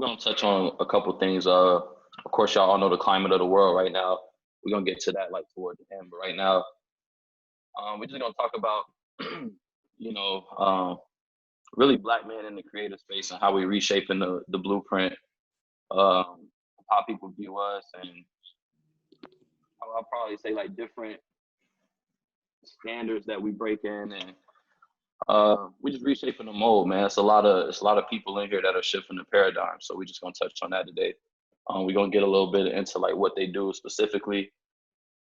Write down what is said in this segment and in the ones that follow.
we're gonna touch on a couple things. Of course, y'all all know the climate of the world right now. We're gonna get to that like toward the end, but right now, we're just gonna talk about, you know, really black men in the creative space and how we reshaping the blueprint, how people view us, and I'll probably say like different standards that we break in, and we just reshaping the mold, man. It's a lot of people in here that are shifting the paradigm. So we're just gonna touch on that today. We're gonna get a little bit into like what they do specifically,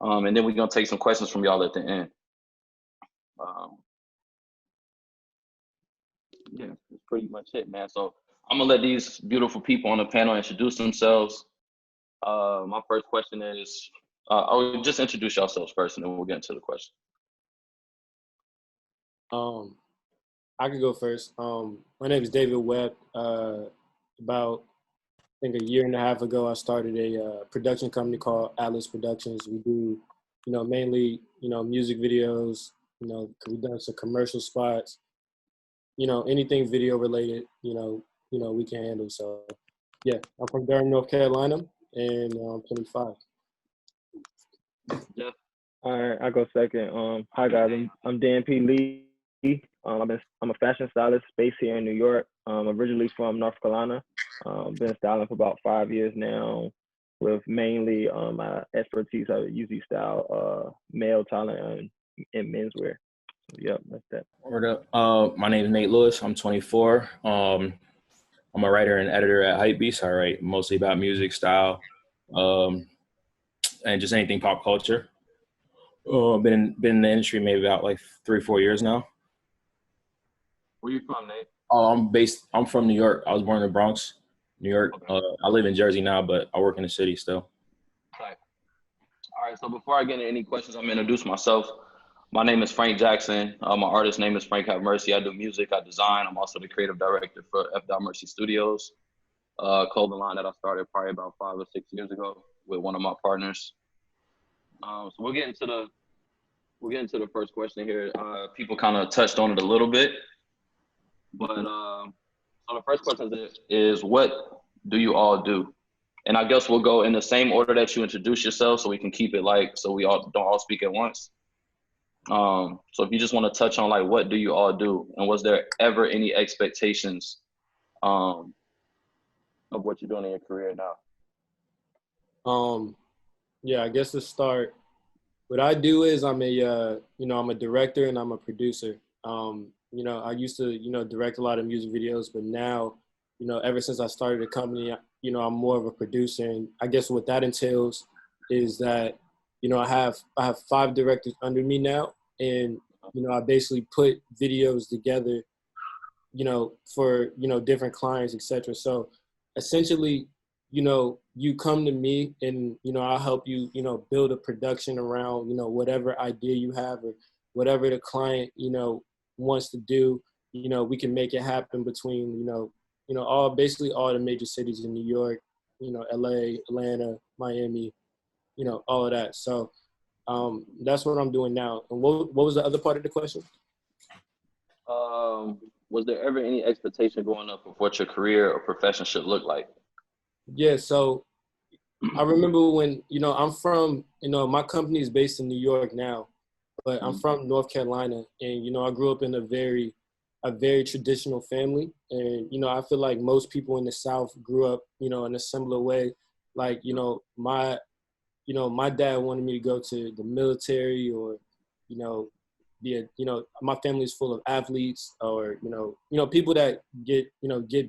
and then we're gonna take some questions from y'all at the end. Yeah, that's pretty much it, man. So I'm gonna let these beautiful people on the panel introduce themselves. My first question is, I'll just introduce yourselves first, and then we'll get into the question. I could go first. My name is David Webb. About, I think, a year and a half ago, I started a production company called Atlas Productions. We do, mainly, music videos. We've done some commercial spots. Anything video related. We can handle. So, yeah, I'm from Durham, North Carolina, and I'm 25. Jeff? All right, I'll go second. Hi guys, I'm Dan P. Lee. I'm a fashion stylist based here in New York. Originally from North Carolina. Been styling for about 5 years now, with mainly my expertise. I usually style male talent and menswear. So, yep, that's that. Word up. My name is Nate Lewis. I'm 24. I'm a writer and editor at Hypebeast. I write mostly about music, style, and just anything pop culture. Been in the industry maybe about like 3-4 years now. Where you from, Nate? I'm from New York. I was born in the Bronx, New York. Okay. I live in Jersey now, but I work in the city still. Right. All right, so before I get into any questions, I'm gonna introduce myself. My name is Frank Jackson. My artist name is Frank Have Mercy. I do music, I design. I'm also the creative director for F. Mercy Studios, clothing line that I started probably about 5 or 6 years ago with one of my partners. So we'll get into the first question here. People kind of touched on it a little bit, but so the first question is what do you all do? And I guess we'll go in the same order that you introduce yourself, so we can keep it so we all don't all speak at once. So if you just want to touch on like what do you all do, and was there ever any expectations of what you're doing in your career now? Yeah, I guess to start, what I do is I'm a director and I'm a producer. I used to, direct a lot of music videos, but now, ever since I started the company, I'm more of a producer. And I guess what that entails is that, I have 5 directors under me now. And, I basically put videos together, for, different clients, et cetera. So essentially, you come to me and, I'll help you, build a production around, whatever idea you have or whatever the client, wants to do. We can make it happen between, basically all the major cities in New York, LA, Atlanta, Miami, all of that. So that's what I'm doing now. And what was the other part of the question? Was there ever any expectation going up of what your career or profession should look like? Yeah, so I remember when, I'm from, my company is based in New York now, but I'm from North Carolina, and, I grew up in a very traditional family. And, I feel like most people in the South grew up, in a similar way. Like, my dad wanted me to go to the military or, my family is full of athletes or, people that get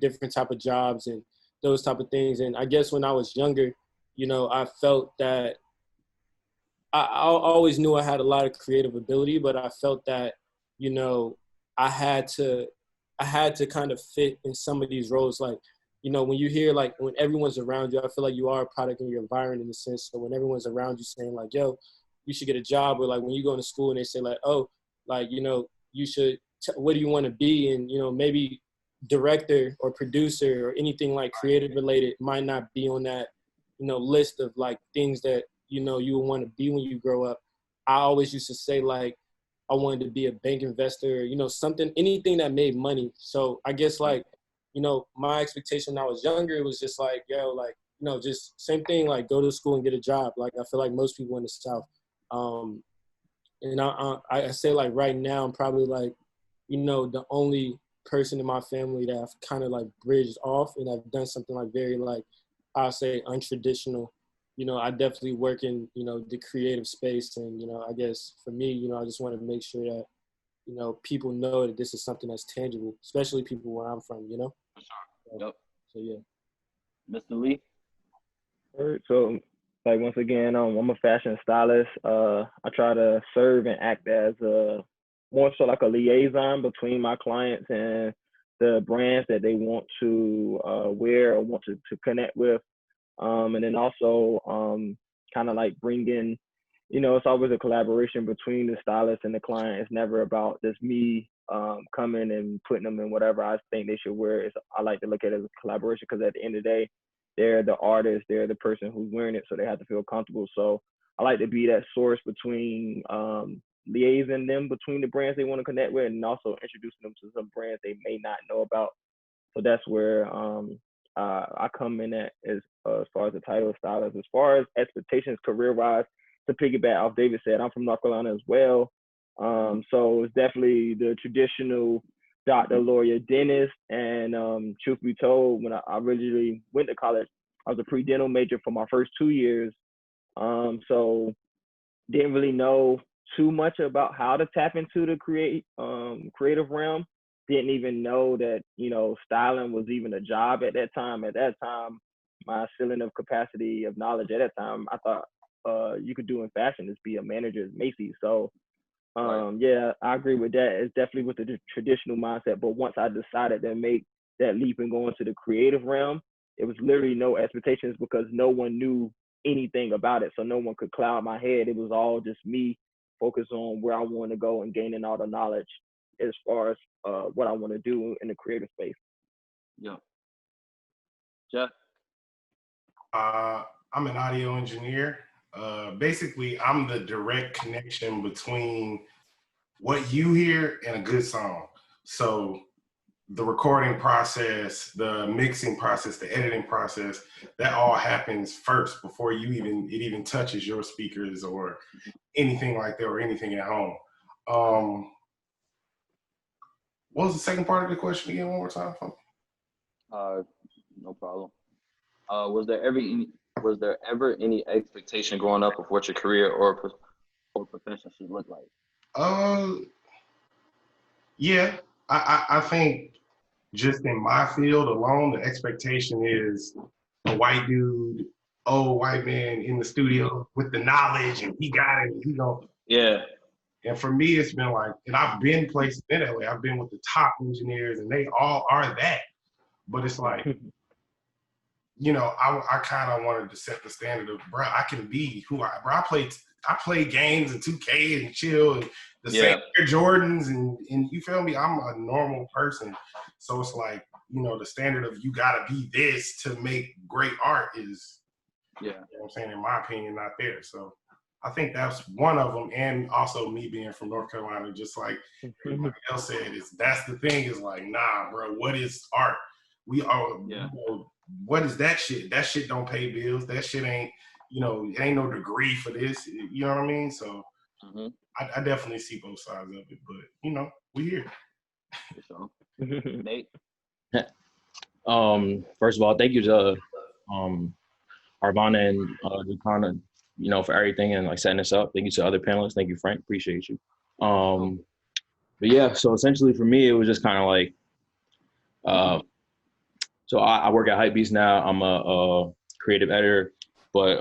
different type of jobs and those type of things. And I guess when I was younger, I felt that I always knew I had a lot of creative ability, but I felt that, I had to kind of fit in some of these roles. Like, when you hear, like, when everyone's around you, I feel like you are a product of your environment in a sense. So when everyone's around you saying like, yo, you should get a job, or like when you go into school and they say like, oh, like, you should, what do you want to be? And, maybe director or producer or anything like creative related might not be on that, list of like things that, you would want to be when you grow up. I always used to say like, I wanted to be a bank investor, something, anything that made money. So I guess like you know, my expectation when I was younger, it was just like, yo, like, you know, just same thing, like go to school and get a job. Like I feel like most people in the South. And I say like right now, I'm probably like, you know, the only person in my family that I've kind of like bridged off, and I've done something like very like, I'll say untraditional. You know, I definitely work in, you know, the creative space. And, you know, I guess for me, you know, I just want to make sure that, you know, people know that this is something that's tangible, especially people where I'm from, you know? Yep. So yeah. Mr. Lee? All right, so like once again, I'm a fashion stylist. I try to serve and act as more so like a liaison between my clients and the brands that they want to wear or want to connect with. And then also kind of like bring in, you know, it's always a collaboration between the stylist and the client. It's never about just me coming and putting them in whatever I think they should wear. I like to look at it as a collaboration, because at the end of the day, they're the artist, they're the person who's wearing it, so they have to feel comfortable. So I like to be that source between liaising them between the brands they want to connect with, and also introducing them to some brands they may not know about. So that's where I come in at as far as the title of stylist. As far as expectations career-wise, to piggyback off David said, I'm from North Carolina as well. So it's definitely the traditional doctor, lawyer, dentist. And truth be told, when I originally went to college, I was a pre-dental major for my first 2 years. So didn't really know too much about how to tap into the creative realm. Didn't even know that, you know, styling was even a job at that time. At that time, my ceiling of capacity of knowledge at that time, I thought you could do in fashion is be a manager at Macy's. So yeah, I agree with that. It's definitely with the traditional mindset. But once I decided to make that leap and go into the creative realm, it was literally no expectations, because no one knew anything about it. So no one could cloud my head. It was all just me focused on where I want to go and gaining all the knowledge as far as what I want to do in the creative space. Yeah. Jeff? I'm an audio engineer. Basically, I'm the direct connection between what you hear and a good song. So the recording process, the mixing process, the editing process, that all happens first before it even touches your speakers or anything like that, or anything at home. What was the second part of the question again? One more time for me? No problem. Was there ever any expectation growing up of what your career or profession should look like? Yeah, I think just in my field alone, the expectation is a white dude, old white man in the studio with the knowledge, and he got it, and he gonna. Yeah. And for me, it's been like, and I've been places in LA, I've been with the top engineers, and they all are that. But it's like, you know, I kind of wanted to set the standard of, bro, I can be who I play games and 2K and chill and the same Air Jordans and you feel me? I'm a normal person. So it's like, you know, the standard of you gotta be this to make great art is, you know what I'm saying, in my opinion, not there. So I think that's one of them. And also me being from North Carolina, just like everybody else said, that's the thing, is like, nah, bro, what is art? We are, you know, what is that shit? That shit don't pay bills. That shit ain't, you know, it ain't no degree for this. You know what I mean? So I definitely see both sides of it, but you know, we here. Nate? First of all, thank you to Arvana and Dukana, you know, for everything and like setting this up. Thank you to other panelists. Thank you, Frank. Appreciate you. But yeah, so essentially for me, it was just kind of like, so I work at Hypebeast now. I'm a creative editor, but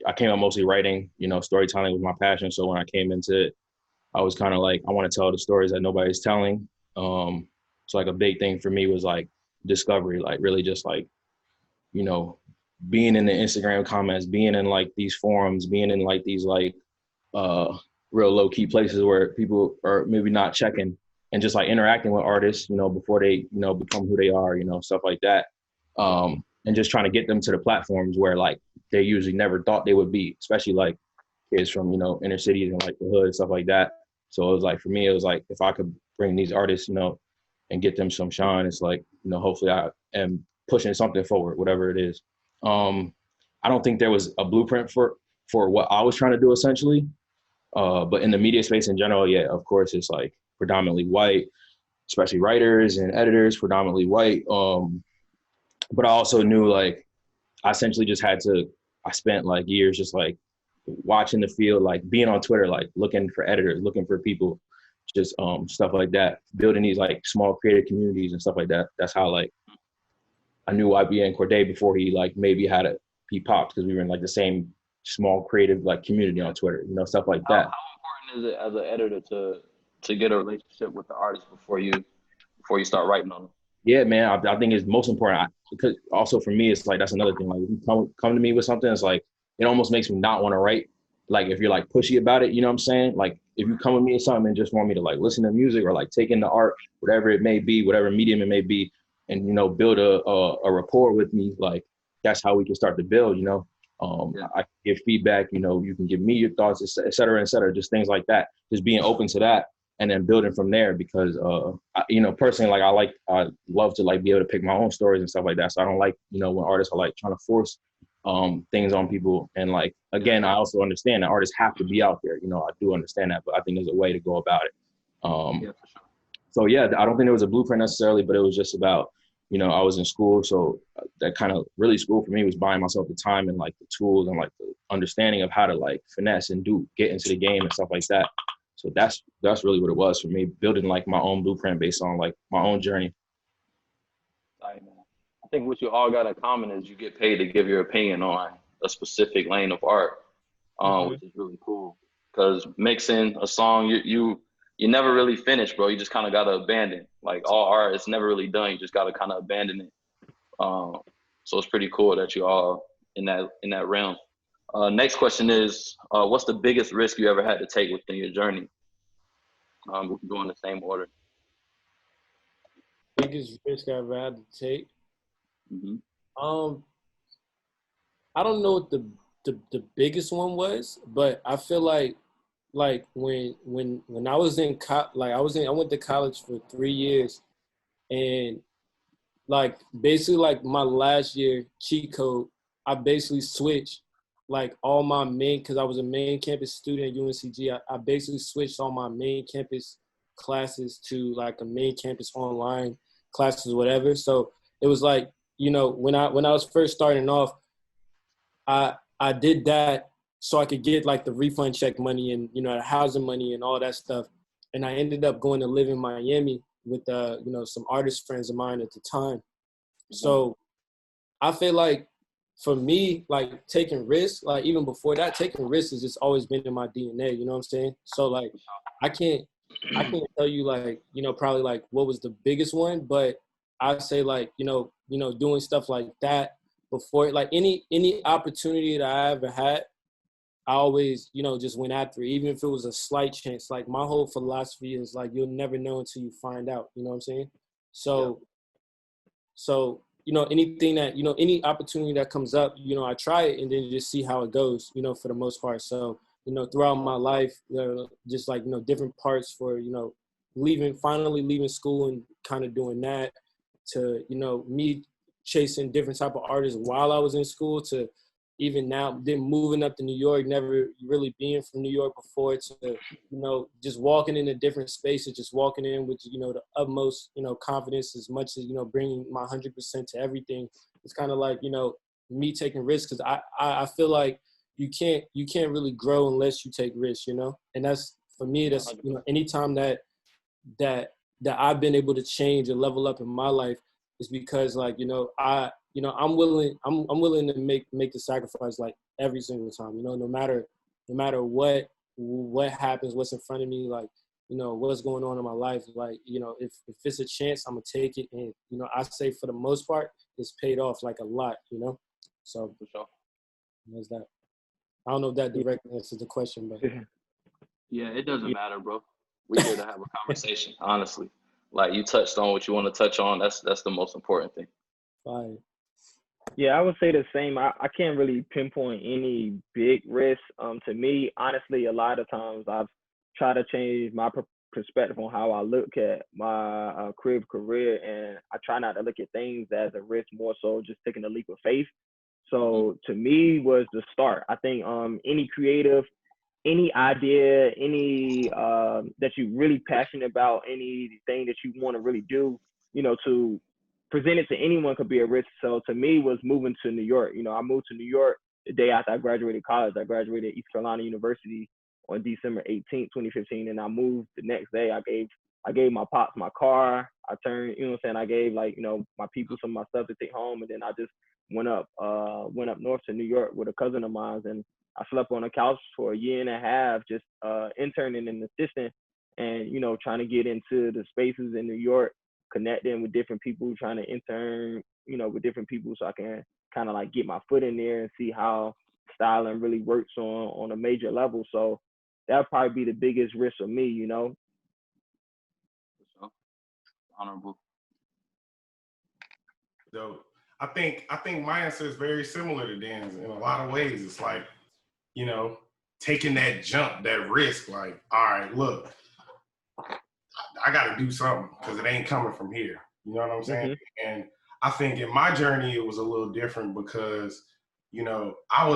I came up mostly writing. You know, storytelling was my passion. So when I came into it, I was kind of like, I want to tell the stories that nobody's telling. So like a big thing for me was like discovery, like really just like, you know, being in the Instagram comments, being in like these forums, being in like these like real low key places where people are maybe not checking, and just like interacting with artists, you know, before they, you know, become who they are, you know, stuff like that. And just trying to get them to the platforms where like they usually never thought they would be, especially like kids from, you know, inner cities and like the hood, stuff like that. So it was like, for me, it was like, if I could bring these artists, you know, and get them some shine. It's like, you know, hopefully I am pushing something forward, whatever it is. I don't think there was a blueprint for what I was trying to do essentially. But in the media space in general, yeah, of course, it's like predominantly white, especially writers and editors, predominantly white. But I also knew like I essentially just had to, I spent like years just like watching the field, like being on Twitter, like looking for editors, looking for people, just stuff like that, building these like small creative communities and stuff like that. That's how like I knew YBN Corday before he like maybe had a, he popped, because we were in like the same small creative like community on Twitter, you know, stuff like that. How important is it as an editor to get a relationship with the artist before you start writing on them? Yeah, man, I think it's most important, because also for me, it's like, that's another thing. Like, if you come to me with something, it's like, it almost makes me not want to write. Like, if you're like pushy about it, you know what I'm saying? Like, if you come with me with something and just want me to like listen to music or like take in the art, whatever it may be, whatever medium it may be, and, you know, build a rapport with me, like, that's how we can start to build, you know? I can give feedback, you know, you can give me your thoughts, et cetera, just things like that. Just being open to that, and then building from there, because you know, personally, like I love to like be able to pick my own stories and stuff like that. So I don't like, you know, when artists are like trying to force things on people. And like, again, I also understand that artists have to be out there, you know, I do understand that, but I think there's a way to go about it. For sure. So yeah, I don't think there was a blueprint necessarily, but it was just about, you know, I was in school, so that kind of really school for me was buying myself the time and like the tools and like the understanding of how to like finesse and get into the game and stuff like that. So that's really what it was for me, building like my own blueprint based on like my own journey. Right, man. I think what you all got in common is you get paid to give your opinion on a specific lane of art, which is really cool. Because mixing a song, you never really finish, bro. You just kind of gotta abandon. Like, all art, it's never really done. You just gotta kind of abandon it. So it's pretty cool that you all in that realm. Next question is, what's the biggest risk you ever had to take within your journey? We can go in the same order. Biggest risk I ever had to take. Mm-hmm. I don't know what the biggest one was, but I feel like when I was in I went to college for 3 years, and like basically like my last year cheat code, I basically switched like all my because I was a main campus student at UNCG. I basically switched all my main campus classes to like a main campus online classes, whatever. So it was like, you know, when I was first starting off, I did that so I could get like the refund check money and, you know, the housing money and all that stuff. And I ended up going to live in Miami with, you know, some artist friends of mine at the time. So I feel like for me, like taking risks, like even before that, taking risks has just always been in my DNA, you know what I'm saying? So like, I can't tell you like, you know, probably like what was the biggest one, but I'd say like, you know, doing stuff like that before, like any opportunity that I ever had, I always, you know, just went after it, even if it was a slight chance. Like my whole philosophy is like, you'll never know until you find out, you know what I'm saying? So, you know, anything that, you know, any opportunity that comes up, you know, I try it and then just see how it goes, you know, for the most part. So, you know, throughout my life, just like, you know, different parts for, you know, finally leaving school and kind of doing that, to, you know, me chasing different type of artists while I was in school, to even now, then moving up to New York, never really being from New York before, to, you know, just walking into different spaces, just walking in with, you know, the utmost, you know, confidence, as much as, you know, bringing my 100% to everything. It's kind of like, you know, me taking risks, because I feel like you can't really grow unless you take risks, you know? And that's, for me, that's, you know, anytime that I've been able to change or level up in my life is because, like, you know, I'm willing to make the sacrifice like every single time, you know, no matter what happens, what's in front of me, like, you know, what's going on in my life, like, you know, if it's a chance, I'm gonna take it. And, you know, I say for the most part, it's paid off like a lot, you know? So For sure. There's that. I don't know if that directly answers the question, but Yeah, it doesn't matter, bro. We're here to have a conversation, honestly. Like, you touched on what you want to touch on. That's the most important thing. fine. Yeah, I would say the same. I can't really pinpoint any big risk. To me, honestly, a lot of times I've tried to change my perspective on how I look at my career, and I try not to look at things as a risk, more so just taking a leap of faith. So to me was the start. I think any creative, any idea, any that you're really passionate about, anything that you want to really do, to present it to anyone could be a risk. So to me was moving to New York. I moved to New York the day after I graduated college. I graduated East Carolina University on December 18th, 2015, and I moved the next day. I gave my pops my car. I turned, I gave my people some of my stuff to take home, and then I just went up north to New York with a cousin of mine, and I slept on a couch for a year and a half, just interning and assistant, and trying to get into the spaces in New York, connecting with different people, trying to intern, with different people, so I can kind of like get my foot in there and see how styling really works on a major level. So that'll probably be the biggest risk for me, Honorable. So I think my answer is very similar to Dan's in a lot of ways. It's like, taking that jump, that risk, like, all right, look, I got to do something because it ain't coming from here. You know what I'm saying? Mm-hmm. And I think in my journey, it was a little different because, I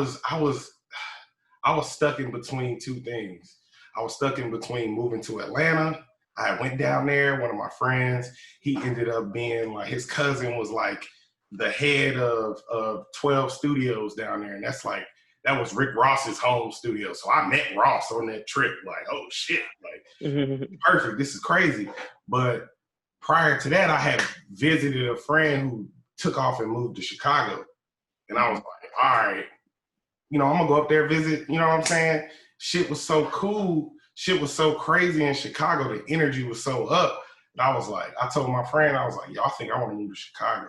was stuck in between two things. I was stuck in between moving to Atlanta. I went down there, one of my friends, he ended up being like, his cousin was like the head of 12 studios down there. And that was Rick Ross's home studio. So I met Ross on that trip, like, oh shit, like perfect, this is crazy. But prior to that, I had visited a friend who took off and moved to Chicago. And I was like, all right, I'm gonna go up there, visit, you know what I'm saying? Shit was so cool. Shit was so crazy in Chicago. The energy was so up. And I told my friend, I was like, y'all think I want to move to Chicago?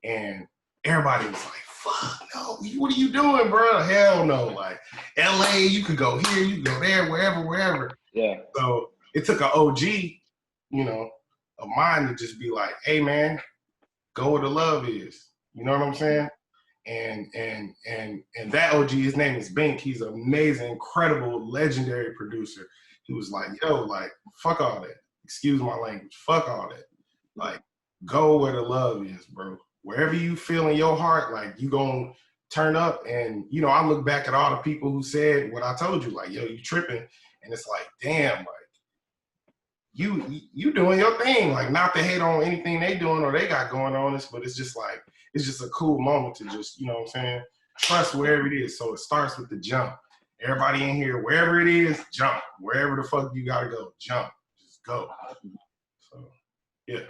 And everybody was like, fuck no, what are you doing, bro? Hell no. Like, LA, you could go here, you could go there, wherever. Yeah. So it took an OG, of mine to just be like, hey man, go where the love is. You know what I'm saying? And that OG, his name is Bink. He's an amazing, incredible, legendary producer. He was like, yo, like, fuck all that. Excuse my language. Fuck all that. Like, go where the love is, bro. Wherever you feel in your heart, like, you gonna turn up. And, I look back at all the people who said what I told you, like, yo, you tripping. And it's like, damn, like, you doing your thing. Like, not to hate on anything they doing or they got going on this, but it's just like, it's just a cool moment to just, trust wherever it is. So it starts with the jump. Everybody in here, wherever it is, jump. Wherever the fuck you gotta go, jump. Just go. So, yeah.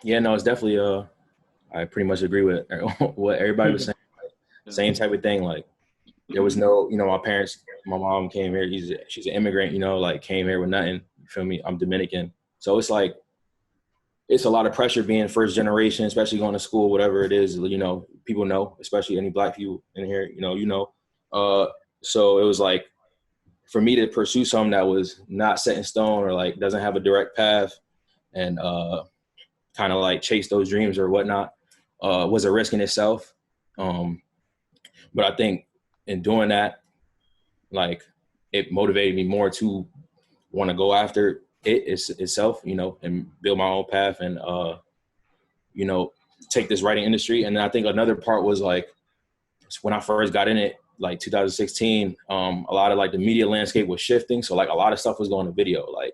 Yeah, no, it's definitely, I pretty much agree with what everybody was saying. Like, same type of thing. Like, there was no, my parents, my mom came here. She's an immigrant, like, came here with nothing. You feel me? I'm Dominican. So it's like, it's a lot of pressure being first generation, especially going to school, whatever it is, people know, especially any Black people in here, so it was like, for me to pursue something that was not set in stone or like doesn't have a direct path and kind of like chase those dreams or whatnot was a risk in itself. But I think in doing that, like, it motivated me more to want to go after itself, and build my own path and, take this writing industry. And then I think another part was like, when I first got in it, like 2016, a lot of like the media landscape was shifting. So like a lot of stuff was going to video, like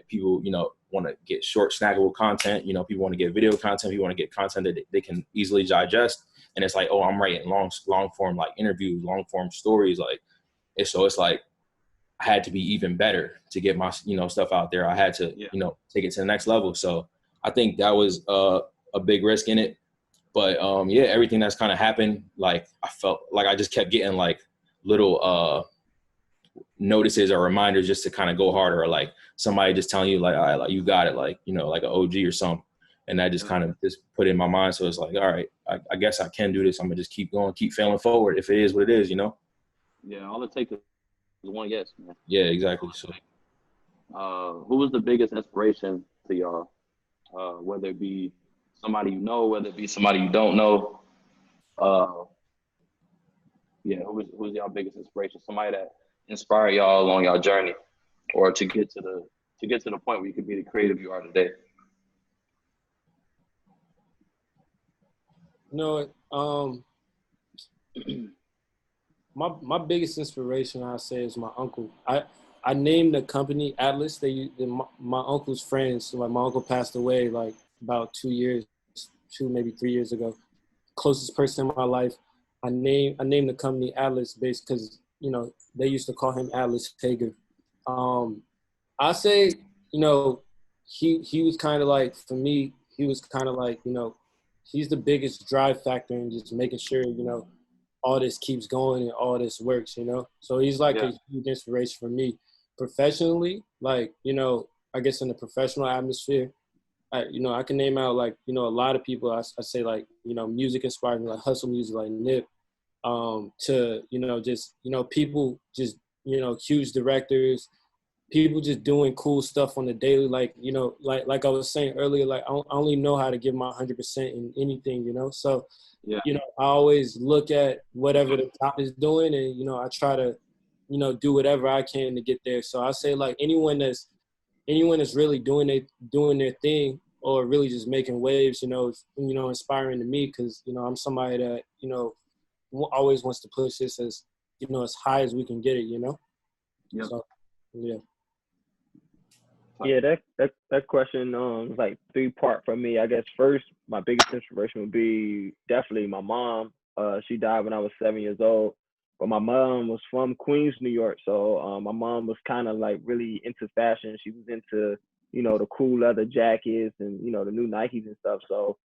people, want to get short snackable content, people want to get video content, people want to get content that they can easily digest. And it's like, oh, I'm writing long form, like interviews, long form stories. Like, so it's like, I had to be even better to get my, stuff out there. I had to, take it to the next level. So I think that was a big risk in it. But everything that's kind of happened, like, I felt like I just kept getting like little notices or reminders just to kind of go harder, or like somebody just telling you like, all right, like, you got it, like, like an OG or something. And that just kind of just put it in my mind. So it's like, all right, I guess I can do this. I'm gonna just keep going, keep failing forward if it is what it is, Yeah, all it takes is one yes, man. Yeah, exactly. So, who was the biggest inspiration to y'all? Whether it be somebody you know, whether it be somebody you don't know. Who's y'all biggest inspiration? Somebody that inspire y'all along y'all journey, or to get to the point where you can be the creative you are today? You know, my biggest inspiration, I say, is my uncle. I named the company Atlas. My uncle's friends. So like my uncle passed away like about 2 maybe 3 years ago. Closest person in my life. I named the company Atlas based because they used to call him Atlas Hager. I say he was kind of like, for me, he was kind of like he's the biggest drive factor in just making sure all this keeps going and all this works, So he's like Yeah. a huge inspiration for me professionally. Like, I guess in the professional atmosphere, I can name out like, a lot of people. I say like, music inspired me, like hustle music, like Nip, to, just, people just, huge directors, people just doing cool stuff on the daily. Like, like I was saying earlier, like I only know how to give my 100% in anything, So, Yeah. I always look at whatever the top is doing, and I try to, do whatever I can to get there. So I say like anyone that's really doing their thing, or really just making waves, inspiring to me, because I'm somebody that always wants to push this as as high as we can get it. Yep. So yeah. Yeah, that question is like 3-part for me. I guess first, my biggest inspiration would be definitely my mom. She died when I was 7 years old, but my mom was from Queens, New York. So my mom was kind of like really into fashion. She was into the cool leather jackets and the new Nikes and stuff. So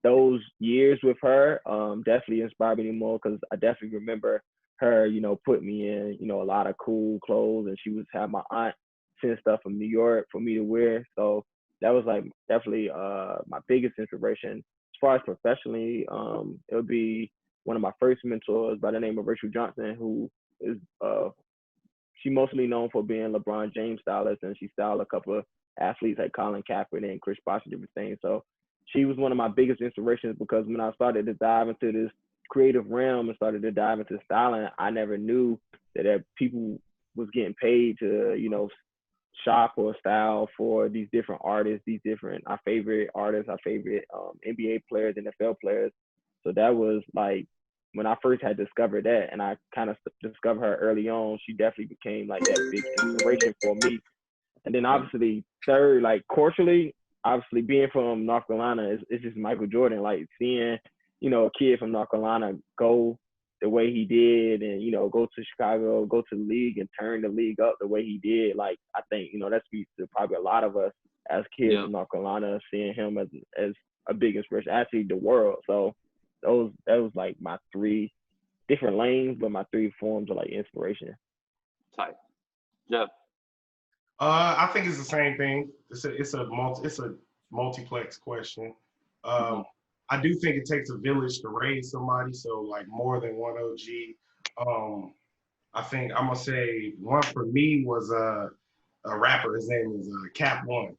those years with her definitely inspired me more, because I definitely remember her put me in a lot of cool clothes, and she would have my aunt send stuff from New York for me to wear. So that was like definitely my biggest inspiration. As far as professionally, it would be one of my first mentors by the name of Rachel Johnson, who is she mostly known for being LeBron James stylist, and she styled a couple of athletes like Colin Kaepernick and Chris Bosh and different things. So she was one of my biggest inspirations, because when I started to dive into this creative realm and started to dive into styling, I never knew that people was getting paid to shop or style for these different artists, our favorite artists, our favorite NBA players, NFL players. So that was like when I first had discovered that, and I kind of discovered her early on. She definitely became like that big inspiration for me. And then obviously third, like culturally, obviously being from North Carolina, it's just Michael Jordan. Like seeing a kid from North Carolina go the way he did, and go to Chicago, go to the league and turn the league up the way he did. Like I think that speaks to probably a lot of us as kids from North Carolina, seeing him as a big inspiration, actually the world. So that was like my 3 different lanes, but my 3 forms of like inspiration. Tight. Jeff. I think it's the same thing. It's a multiplex question. I do think it takes a village to raise somebody, so like more than one OG. I think I'm gonna say one for me was a rapper. His name is Cap One.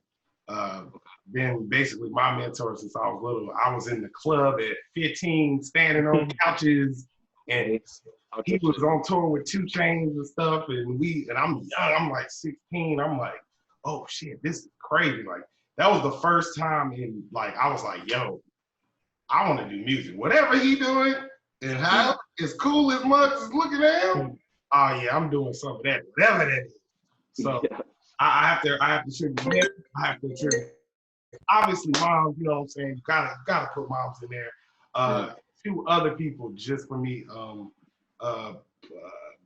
Been basically my mentor since I was little. I was in the club at 15, standing on couches, and he was on tour with 2 Chainz and stuff. And I'm young. I'm like 16. I'm like, oh shit, this is crazy. Like that was the first time I was like, yo, I want to do music. Whatever he doing and how as cool as much as looking at him, oh yeah, I'm doing some of that, whatever that is. So I have to attribute him. I have to attribute obviously moms, you know what I'm saying? You gotta put moms in there. 2 other people just for me.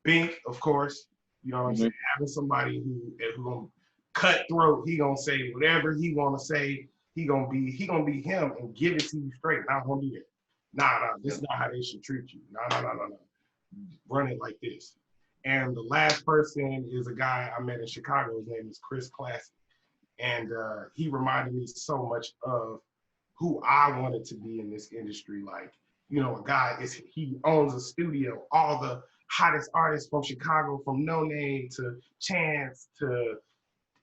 Bink, of course. You know what I'm saying? Having somebody who gonna cutthroat, he gonna say whatever he wanna say. He gonna be him and give it to you straight. Not gonna do that. Nah, this is not how they should treat you. No. Run it like this. And the last person is a guy I met in Chicago. His name is Chris Classic. And he reminded me so much of who I wanted to be in this industry. Like, a guy he owns a studio. All the hottest artists from Chicago, from No Name to Chance to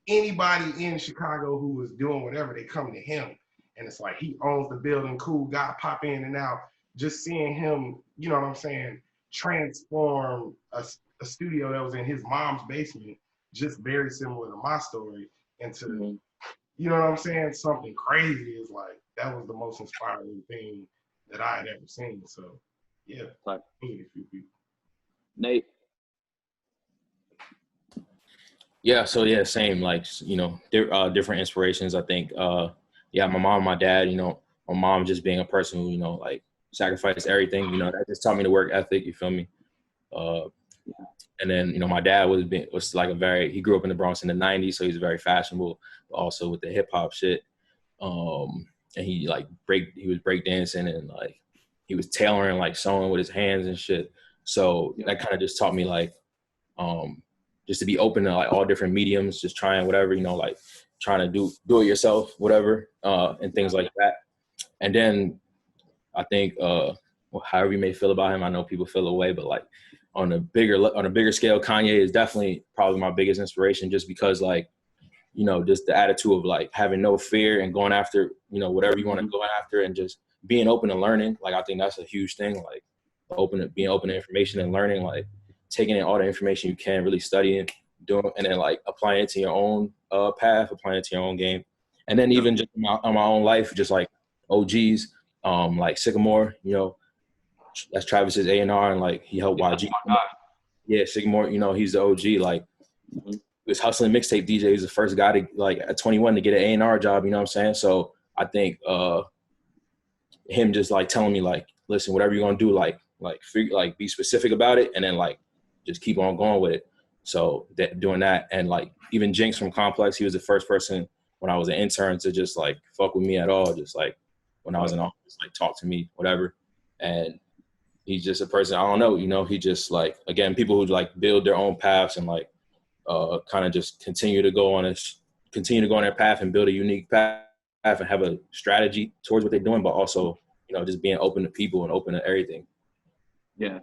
anybody in Chicago who was doing whatever, they come to him. And it's like he owns the building, cool guy, pop in and out. Just seeing him, you know what I'm saying, transform a studio that was in his mom's basement, just very similar to my story, and to, you know what I'm saying, something crazy is like, that was the most inspiring thing that I had ever seen. So yeah, Like, a few people. Nate. Yeah, so yeah, same, like, you know, different inspirations. I think, yeah, my mom, my dad, you know, my mom just being a person who, you know, like sacrificed everything, you know, that just taught me the work ethic, you feel me? And then, you know, my dad was like he grew up in the Bronx in the 90s, so he's very fashionable, but also with the hip hop shit. And he was break dancing, and like he was tailoring, like sewing with his hands and shit. So that kind of just taught me like, just to be open to like all different mediums, just trying whatever, you know, like trying to do it yourself, whatever, and things like that. And then I think, well, however you may feel about him, I know people feel away, but like on a bigger scale, Kanye is definitely probably my biggest inspiration, just because like, you know, just the attitude of like having no fear and going after, you know, whatever you want to go after, and just being open to learning. Like, I think that's a huge thing, like being open to information and learning, like taking in all the information you can, really studying, doing, and then like applying it to your own path, applying it to your own game. And then even just on my own life, just like OGs, like Sycamore, you know, that's Travis's A&R, and like he helped YG. Yeah, Sycamore, you know, he's the OG. Like, he was hustling mixtape DJ. He was the first guy to, like, at 21 to get an A&R job, you know what I'm saying? So I think him just like telling me like, listen, whatever you're gonna do, like be specific about it, and then like just keep on going with it. So doing that, and like even Jinx from Complex, he was the first person when I was an intern to just like fuck with me at all. Just like when I was in office, like talk to me, whatever. And he's just a person, I don't know, you know, he just like, again, people who like build their own paths and like kind of just continue to go on their path and build a unique path and have a strategy towards what they're doing, but also, you know, just being open to people and open to everything. Yeah.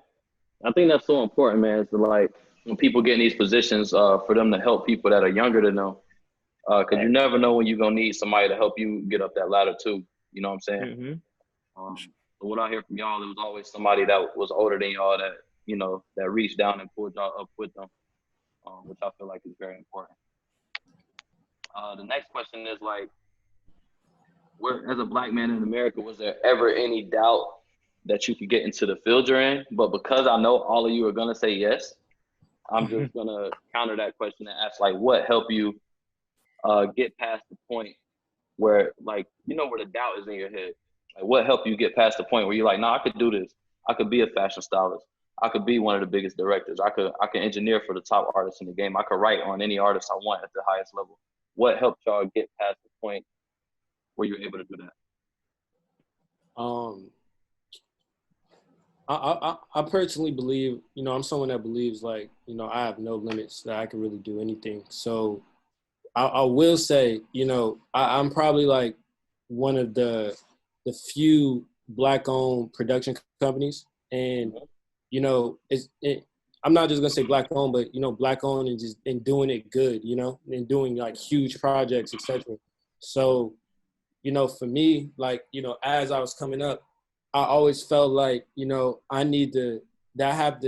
I think that's so important, man. It's like when people get in these positions, for them to help people that are younger than them. Because you never know when you're going to need somebody to help you get up that ladder too. You know what I'm saying? So what I hear from y'all, it was always somebody that was older than y'all that, you know, that reached down and pulled y'all up with them, which I feel like is very important. The next question is like, as a Black man in America, was there ever any doubt that you could get into the field you're in? But because I know all of you are going to say yes, I'm just going to counter that question and ask, like, what helped you get past the point where, like, you know, where the doubt is in your head? Like, what helped you get past the point where you're like, I could do this. I could be a fashion stylist. I could be one of the biggest directors. I can engineer for the top artists in the game. I could write on any artist I want at the highest level. What helped y'all get past the point where you're able to do that? I personally believe, you know, I'm someone that believes like, you know, I have no limits, that I can really do anything. So I will say, you know, I'm probably like one of the few Black-owned production companies, and you know, I'm not just gonna say Black-owned, but you know, Black-owned and doing it good, you know, and doing like huge projects, etc. So, you know, for me, like, you know, as I was coming up, I always felt like, you know, I have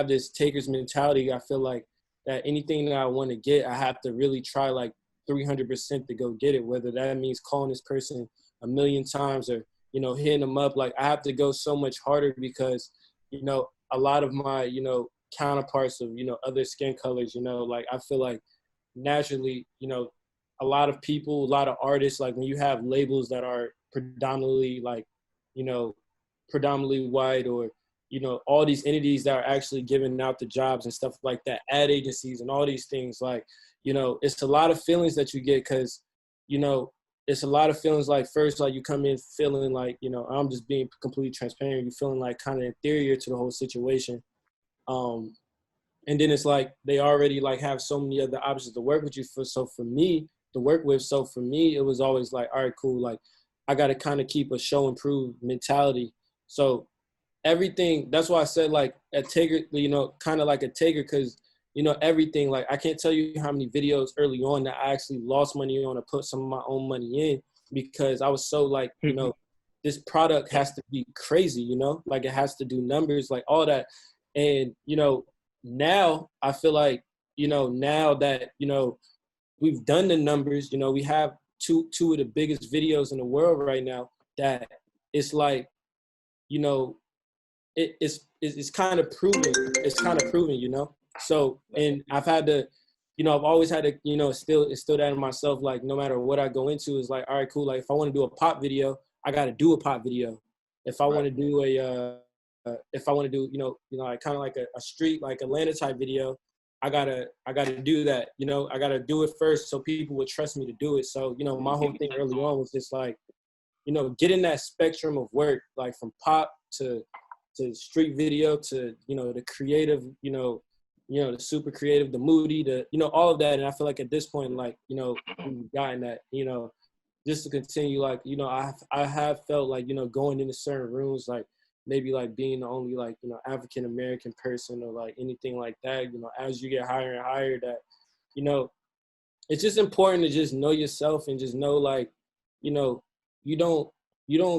this taker's mentality. I feel like that anything that I want to get, I have to really try like 300% to go get it, whether that means calling this person a million times or, you know, hitting them up. Like, I have to go so much harder because, you know, a lot of my, you know, counterparts of, you know, other skin colors, you know, like, I feel like naturally, you know, a lot of people, a lot of artists, like when you have labels that are predominantly like, you know, predominantly white, or, you know, all these entities that are actually giving out the jobs and stuff like that, ad agencies and all these things, like, you know, it's a lot of feelings that you get because, you know, it's a lot of feelings like, first, like you come in feeling like, you know, I'm just being completely transparent, you're feeling like kind of inferior to the whole situation. And then it's like they already like have so many other options to work with you for. So for me, to work with, so for me, it was always like, all right, cool. Like, I got to kind of keep a show and prove mentality. So everything, that's why I said like a taker, you know, kind of like a taker, because, you know, everything, like I can't tell you how many videos early on that I actually lost money on or put some of my own money in, because I was so like, you know, this product has to be crazy, you know, like it has to do numbers, like all that. And, you know, now I feel like, you know, now that, you know, we've done the numbers, you know, we have two of the biggest videos in the world right now, that it's like, you know, it's kind of proven. It's kind of proven, you know? So, and I've had to, you know, I've always had to, you know, instill that in myself, like, no matter what I go into, is like, all right, cool. Like, if I want to do a pop video, I got to do a pop video. If I want to do if I want to do, you know, like kind of like a street, like Atlanta type video, I gotta do that. You know, I gotta do it first so people would trust me to do it. So, you know, my whole thing early on was just like, you know, getting that spectrum of work, like from pop to street video to, you know, the creative, you know, the super creative, the moody, the, you know, all of that. And I feel like at this point, like, you know, we've gotten that, you know, just to continue, like, you know, I have felt like, you know, going into certain rooms, like maybe like being the only, like, you know, African-American person or like anything like that, you know, as you get higher and higher, that, you know, it's just important to just know yourself and just know, like, you know, you don't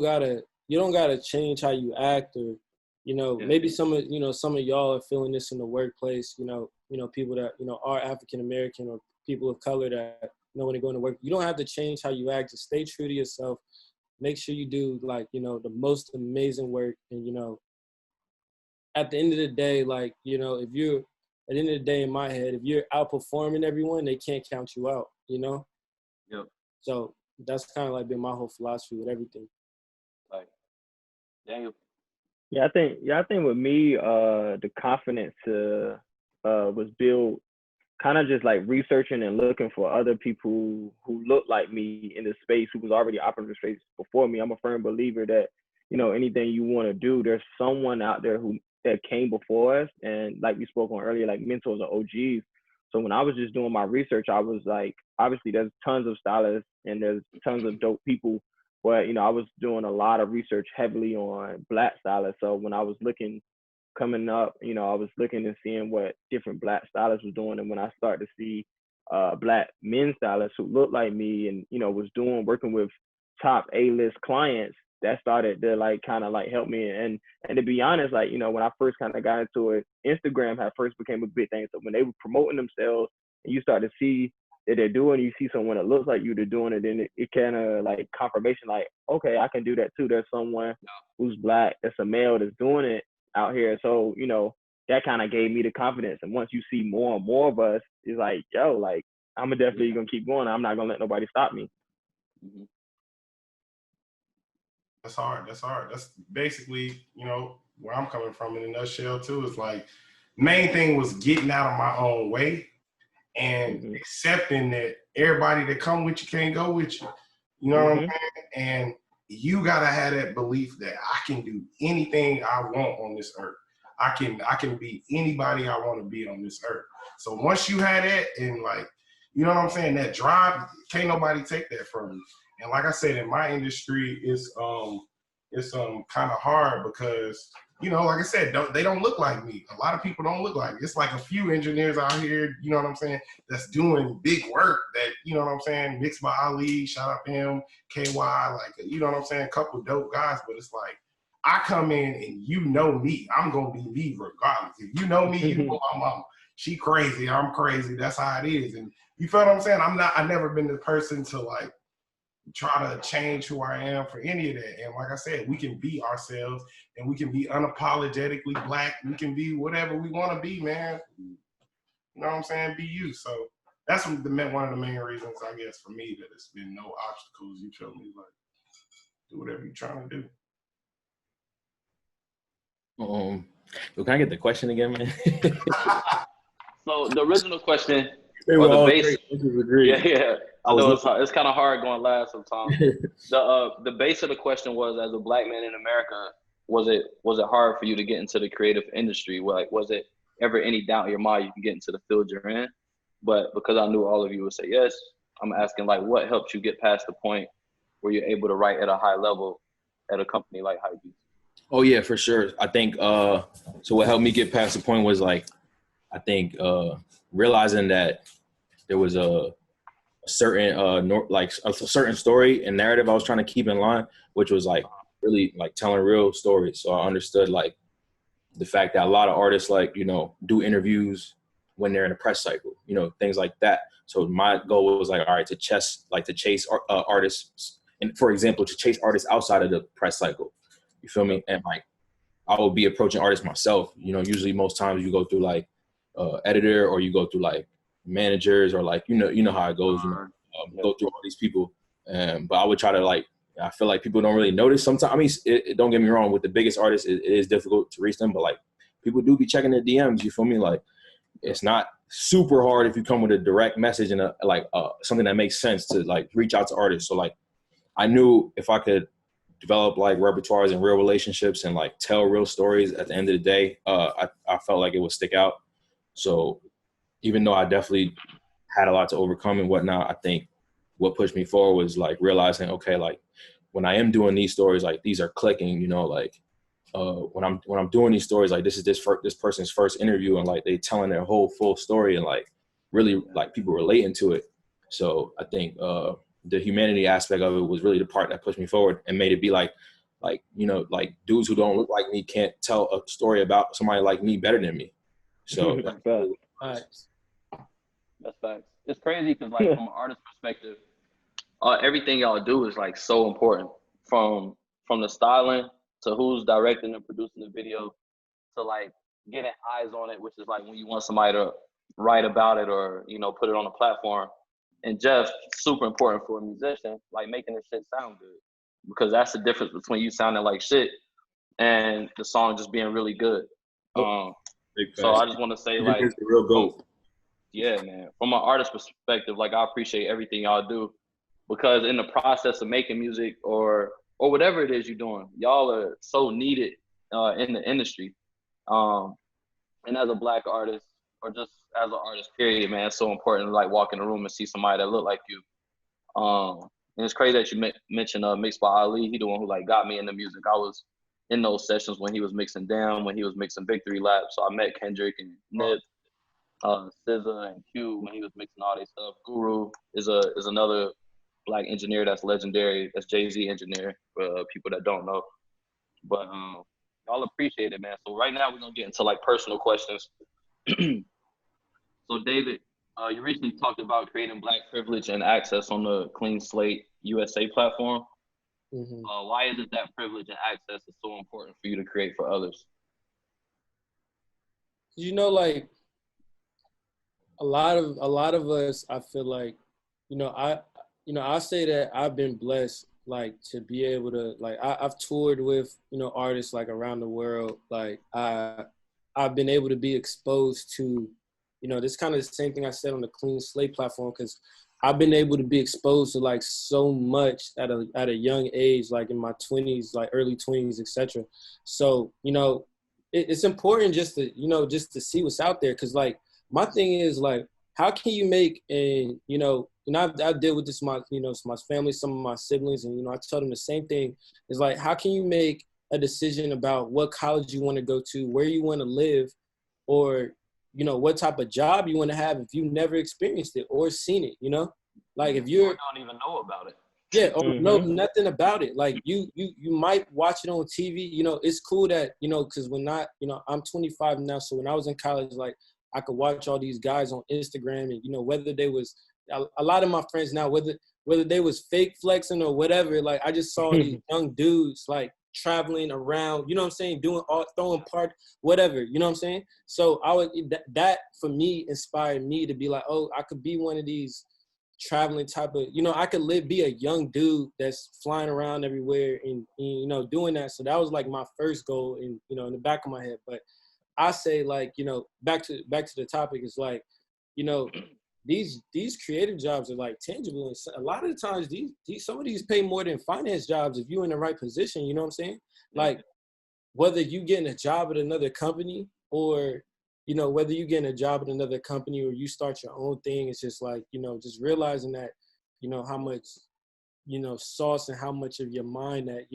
gotta change how you act, or, you know, maybe some of y'all are feeling this in the workplace, you know, people that, you know, are African-American or people of color that, you know, when they go into work, you don't have to change how you act. Just stay true to yourself. Make sure you do, like, you know, the most amazing work. And, you know, at the end of the day, like, you know, at the end of the day, in my head, if you're outperforming everyone, they can't count you out, you know? Yep. So that's kind of like been my whole philosophy with everything. Like, Daniel. I think with me, the confidence was built kind of just like researching and looking for other people who look like me in the space, who was already operating the space before me. I'm a firm believer that, you know, anything you want to do, there's someone out there that came before us, and like we spoke on earlier, like mentors or OGs. So when I was just doing my research, I was like, obviously there's tons of stylists and there's tons of dope people, but, you know, I was doing a lot of research heavily on Black stylists. So when I was coming up, you know, I was looking and seeing what different Black stylists was doing. And when I started to see Black men stylists who looked like me and, you know, was working with top A-list clients, that started to like kind of like help me. And to be honest, like, you know, when I first kind of got into it, Instagram had first became a big thing. So when they were promoting themselves and you start to see that they're doing, you see someone that looks like you, they're doing it, then it kind of like confirmation, like, okay, I can do that too. There's someone who's Black, that's a male, that's doing it out here. So, you know, that kind of gave me the confidence. And once you see more and more of us, it's like, yo, like, I'm definitely gonna keep going. I'm not gonna let nobody stop me. Mm-hmm. That's hard. That's basically, you know, where I'm coming from in a nutshell too. Is like, main thing was getting out of my own way and accepting that everybody that come with you can't go with you. You know what I'm saying? And you gotta have that belief that I can do anything I want on this earth. I can be anybody I want to be on this earth. So once you have that, and like, you know what I'm saying, that drive, can't nobody take that from you. And like I said, in my industry, it's kind of hard because, you know, like I said, they don't look like me. A lot of people don't look like me. It's like a few engineers out here, you know what I'm saying, that's doing big work that, you know what I'm saying, Mixed by Ali, shout out to him, KY, like, you know what I'm saying, a couple dope guys, but it's like, I come in and you know me, I'm going to be me regardless. If you know me, you know my mama. She crazy, I'm crazy, that's how it is. And you feel what I'm saying? I've never been the person to like, try to change who I am for any of that. And like I said, we can be ourselves and we can be unapologetically Black. We can be whatever we want to be, man. You know what I'm saying? Be you. So that's one of the main reasons, I guess, for me, that it's been no obstacles. You feel me? Like, do whatever you're trying to do. Can I get the question again, man? So the original question, They or were all the base, great. yeah. I know it's kind of hard going last sometimes. The base of the question was, as a Black man in America, was it hard for you to get into the creative industry? Like, was it ever any doubt in your mind you can get into the field you're in? But because I knew all of you would say yes, I'm asking, like, what helped you get past the point where you're able to write at a high level at a company like Hypebeast? Oh yeah, for sure. I think so what helped me get past the point was, like, I think realizing that there was a certain a certain story and narrative I was trying to keep in line, which was like really like telling real stories. So I understood, like, the fact that a lot of artists like, you know, do interviews when they're in a press cycle, you know, things like that. So my goal was like, all right, to chase artists, and for example, to chase artists outside of the press cycle. You feel me? And like, I will be approaching artists myself. You know, usually most times you go through like editor, or you go through like managers, or like, you know how it goes, you know, go through all these people. But I would try to like, I feel like people don't really notice sometimes. I mean, don't get me wrong, with the biggest artists, it is difficult to reach them, but like people do be checking their DMs, you feel me? Like, it's not super hard if you come with a direct message and something that makes sense to like reach out to artists. So like, I knew if I could develop like repertoires and real relationships and like tell real stories at the end of the day, I felt like it would stick out. So even though I definitely had a lot to overcome and whatnot, I think what pushed me forward was like realizing, okay, like when I am doing these stories, like these are clicking, you know, like when I'm doing these stories, like this is this person's first interview, and like they telling their whole full story, and like really like people relating to it. So I think the humanity aspect of it was really the part that pushed me forward and made it be like, you know, like dudes who don't look like me can't tell a story about somebody like me better than me. So that's facts. It's crazy because like from an artist perspective, everything y'all do is like so important, from the styling to who's directing and producing the video, to like getting eyes on it, which is like when you want somebody to write about it or, you know, put it on a platform. And just super important for a musician, like making the shit sound good, because that's the difference between you sounding like shit and the song just being really good. So I just want to say, like, the real goal. Yeah, man. From an artist perspective, like I appreciate everything y'all do, because in the process of making music or whatever it is you're doing, y'all are so needed in the industry. And as a Black artist, or just as an artist, period, man, it's so important to like walk in the room and see somebody that look like you. And it's crazy that you mentioned Mixed by Ali. He the one who like got me into music. I was in those sessions when he was mixing Down, when he was mixing Victory Lap. So I met Kendrick and Nip, SZA and Q when he was mixing all this stuff. Guru is another Black engineer that's legendary. That's Jay-Z engineer for people that don't know. But y'all appreciate it, man. So right now we're gonna get into like personal questions. So David, you recently talked about creating Black privilege and access on the Clean Slate USA platform. Mm-hmm. Why is it that privilege and access is so important for you to create for others? You know, like a lot of us, I feel like, I say that I've been blessed, like to be able to, like I've toured with, artists like around the world. Like I've been able to be exposed to, this kind of the same thing I said on the Clean Slate platform, because I've been able to be exposed to like so much at a young age, like in my 20s, like early 20s, etc. So, it's important just to see what's out there. Cause like my thing is like, how can you make I've dealt with this, my family, some of my siblings, and, I tell them the same thing. Is like, how can you make a decision about what college you want to go to, where you want to live, or, what type of job you want to have if you never experienced it or seen it, Like if you're don't even know about it. Yeah, or know nothing about it. Like you might watch it on TV, it's cool that, because when I'm 25 now, so when I was in college, like I could watch all these guys on Instagram and, whether they was, a lot of my friends now, whether they was fake flexing or whatever, like I just saw these young dudes like traveling around, you know what I'm saying, throwing part, whatever, you know what I'm saying? So that for me inspired me to be like, oh, I could be one of these traveling type of, I could be a young dude that's flying around everywhere and doing that. So that was like my first goal in the back of my head. But I say like, back to the topic is like, these creative jobs are like tangible, and a lot of the times some of these pay more than finance jobs if you're in the right position, you know what I'm saying? Like whether you getting a job at another company or whether you getting a job at another company or you start your own thing, it's just like, just realizing that, how much, sauce and how much of your mind that,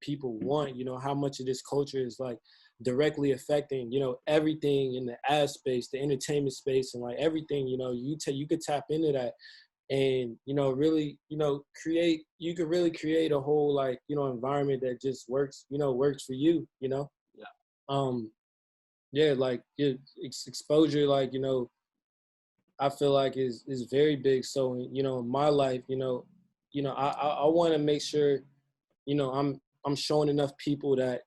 people want, how much of this culture is like directly affecting, everything in the ad space, the entertainment space, and like everything, you could tap into that and, really, you could really create a whole like, environment that just works, works for you, Yeah. yeah, like exposure, like, I feel like is very big. So, in my life, I want to make sure, I'm showing enough people that,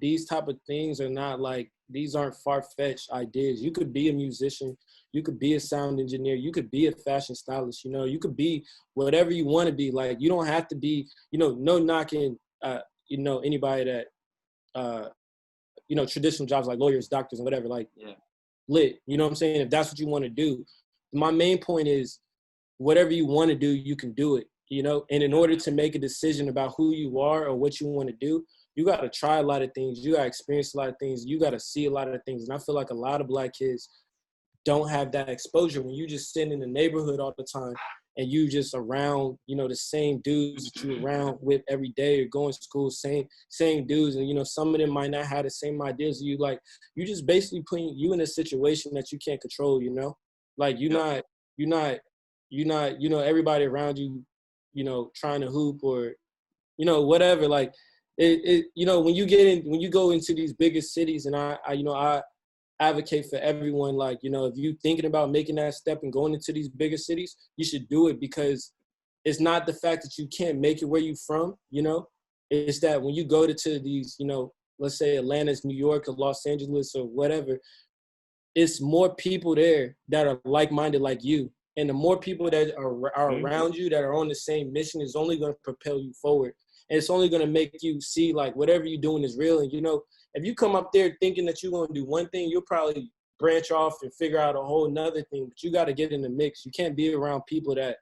these type of things are not like, these aren't far-fetched ideas. You could be a musician, you could be a sound engineer, you could be a fashion stylist, you could be whatever you want to be. Like, you don't have to be, no knocking, anybody that, traditional jobs like lawyers, doctors, and whatever, like, Yeah. lit. You know what I'm saying? If that's what you want to do. My main point is, whatever you want to do, you can do it, And in order to make a decision about who you are or what you want to do, you got to try a lot of things. You got to experience a lot of things. You got to see a lot of things. And I feel like a lot of Black kids don't have that exposure. When you just sit in the neighborhood all the time and you just around, the same dudes that you around with every day, or going to school, same dudes. And, some of them might not have the same ideas as you. Like, you just basically putting you in a situation that you can't control, Like, you're not, everybody around you, trying to hoop or, whatever. Like, when you go into these bigger cities, and I advocate for everyone, like, if you're thinking about making that step and going into these bigger cities, you should do it, because it's not the fact that you can't make it where you from, It's that when you go to these, let's say Atlanta's, New York, or Los Angeles, or whatever, it's more people there that are like-minded like you. And the more people that are around you that are on the same mission is only going to propel you forward. And it's only going to make you see, like, whatever you're doing is real. And, if you come up there thinking that you're going to do one thing, you'll probably branch off and figure out a whole nother thing. But you got to get in the mix. You can't be around people that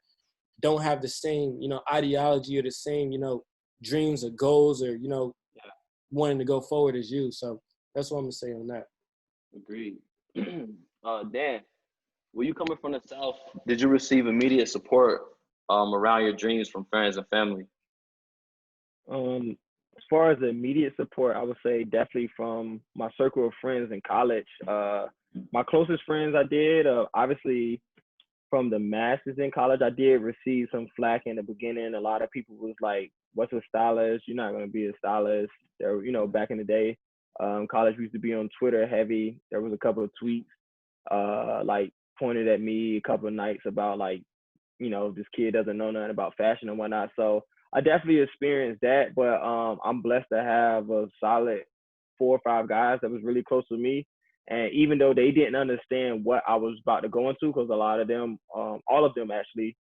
don't have the same, ideology or the same, dreams or goals or, wanting to go forward as you. So that's what I'm going to say on that. Agreed. Dan, were you coming from the South? Did you receive immediate support around your dreams from friends and family? As far as the immediate support, I would say definitely from my circle of friends in college. My closest friends I did, obviously from the masses in college, I did receive some flack in the beginning. A lot of people was like, what's a stylist? You're not going to be a stylist. There, back in the day, college used to be on Twitter heavy. There was a couple of tweets like pointed at me a couple of nights about like, this kid doesn't know nothing about fashion and whatnot. So I definitely experienced that, but I'm blessed to have a solid 4 or 5 guys that was really close to me. And even though they didn't understand what I was about to go into, because a lot of them, all of them actually,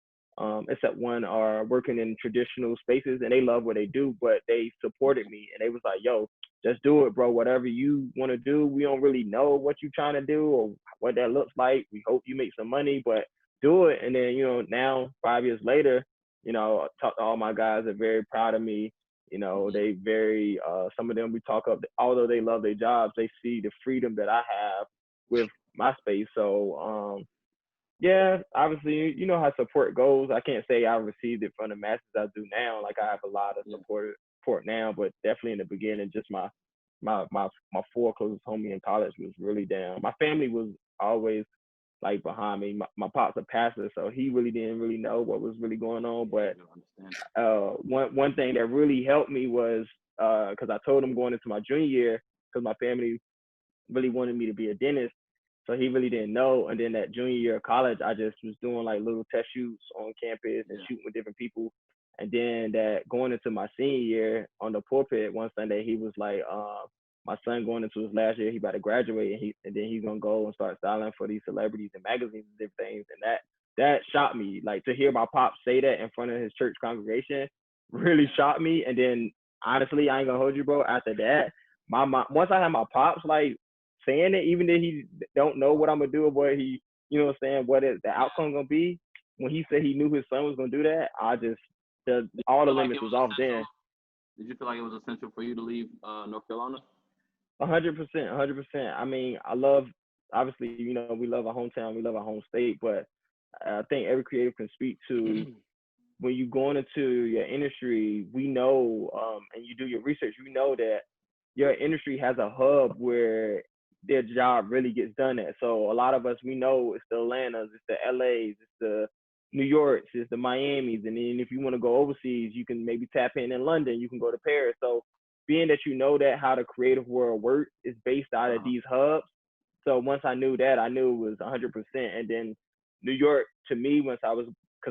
except one, are working in traditional spaces and they love what they do, but they supported me and they was like, yo, just do it, bro. Whatever you want to do, we don't really know what you're trying to do or what that looks like. We hope you make some money, but do it. And then, now 5 years later, I talk to all my guys are very proud of me. They very, some of them we talk up, although they love their jobs, they see the freedom that I have with my space. So, yeah, obviously, you know how support goes. I can't say I received it from the masses I do now. Like I have a lot of support now, but definitely in the beginning, just my 4 closest homie in college was really down. My family was always like behind me. My pop's a pastor, so he really didn't really know what was really going on. But one thing that really helped me was because I told him going into my junior year, because my family really wanted me to be a dentist, so he really didn't know. And then that junior year of college, I just was doing like little test shoots on campus and shooting with different people. And then that going into my senior year on the pulpit one Sunday, he was like, my son going into his last year, he about to graduate, and then he's gonna go and start styling for these celebrities and magazines and different things. And that shocked me. Like to hear my pop say that in front of his church congregation really shocked me. And then honestly, I ain't gonna hold you, bro. After that, my mom, once I had my pops like saying it, even though he don't know what I'm gonna do or what he, what is the outcome gonna be. When he said he knew his son was gonna do that, I just all the limits was off then. Did you feel like it was essential for you to leave North Carolina? 100%, 100%. I mean, I love, obviously, we love our hometown, we love our home state, but I think every creative can speak to when you going into your industry, we know, and you do your research, you know that your industry has a hub where their job really gets done at. So a lot of us, we know it's the Atlantas, it's the LAs, it's the New Yorks, it's the Miamis. And then if you want to go overseas, you can maybe tap in London, you can go to Paris. So being that you know that how the creative world works is based out of these hubs. So once I knew that, I knew it was 100%. And then New York, to me, because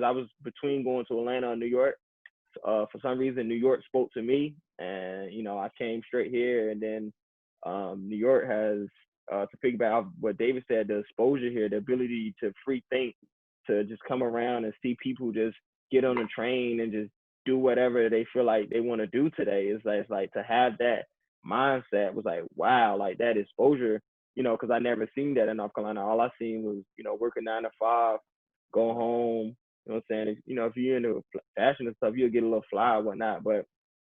I was between going to Atlanta and New York, for some reason, New York spoke to me, and you know, I came straight here. And then New York has, to piggyback off what David said, the exposure here, the ability to free think, to just come around and see people just get on the train and just do whatever they feel like they want to do today. It's like to have that mindset was like, wow, like that exposure, you know, because I never seen that in North Carolina. All I seen was, you know, working 9 to 5, go home. You know what I'm saying? If, you know, if you're into fashion and stuff, you'll get a little fly or whatnot. But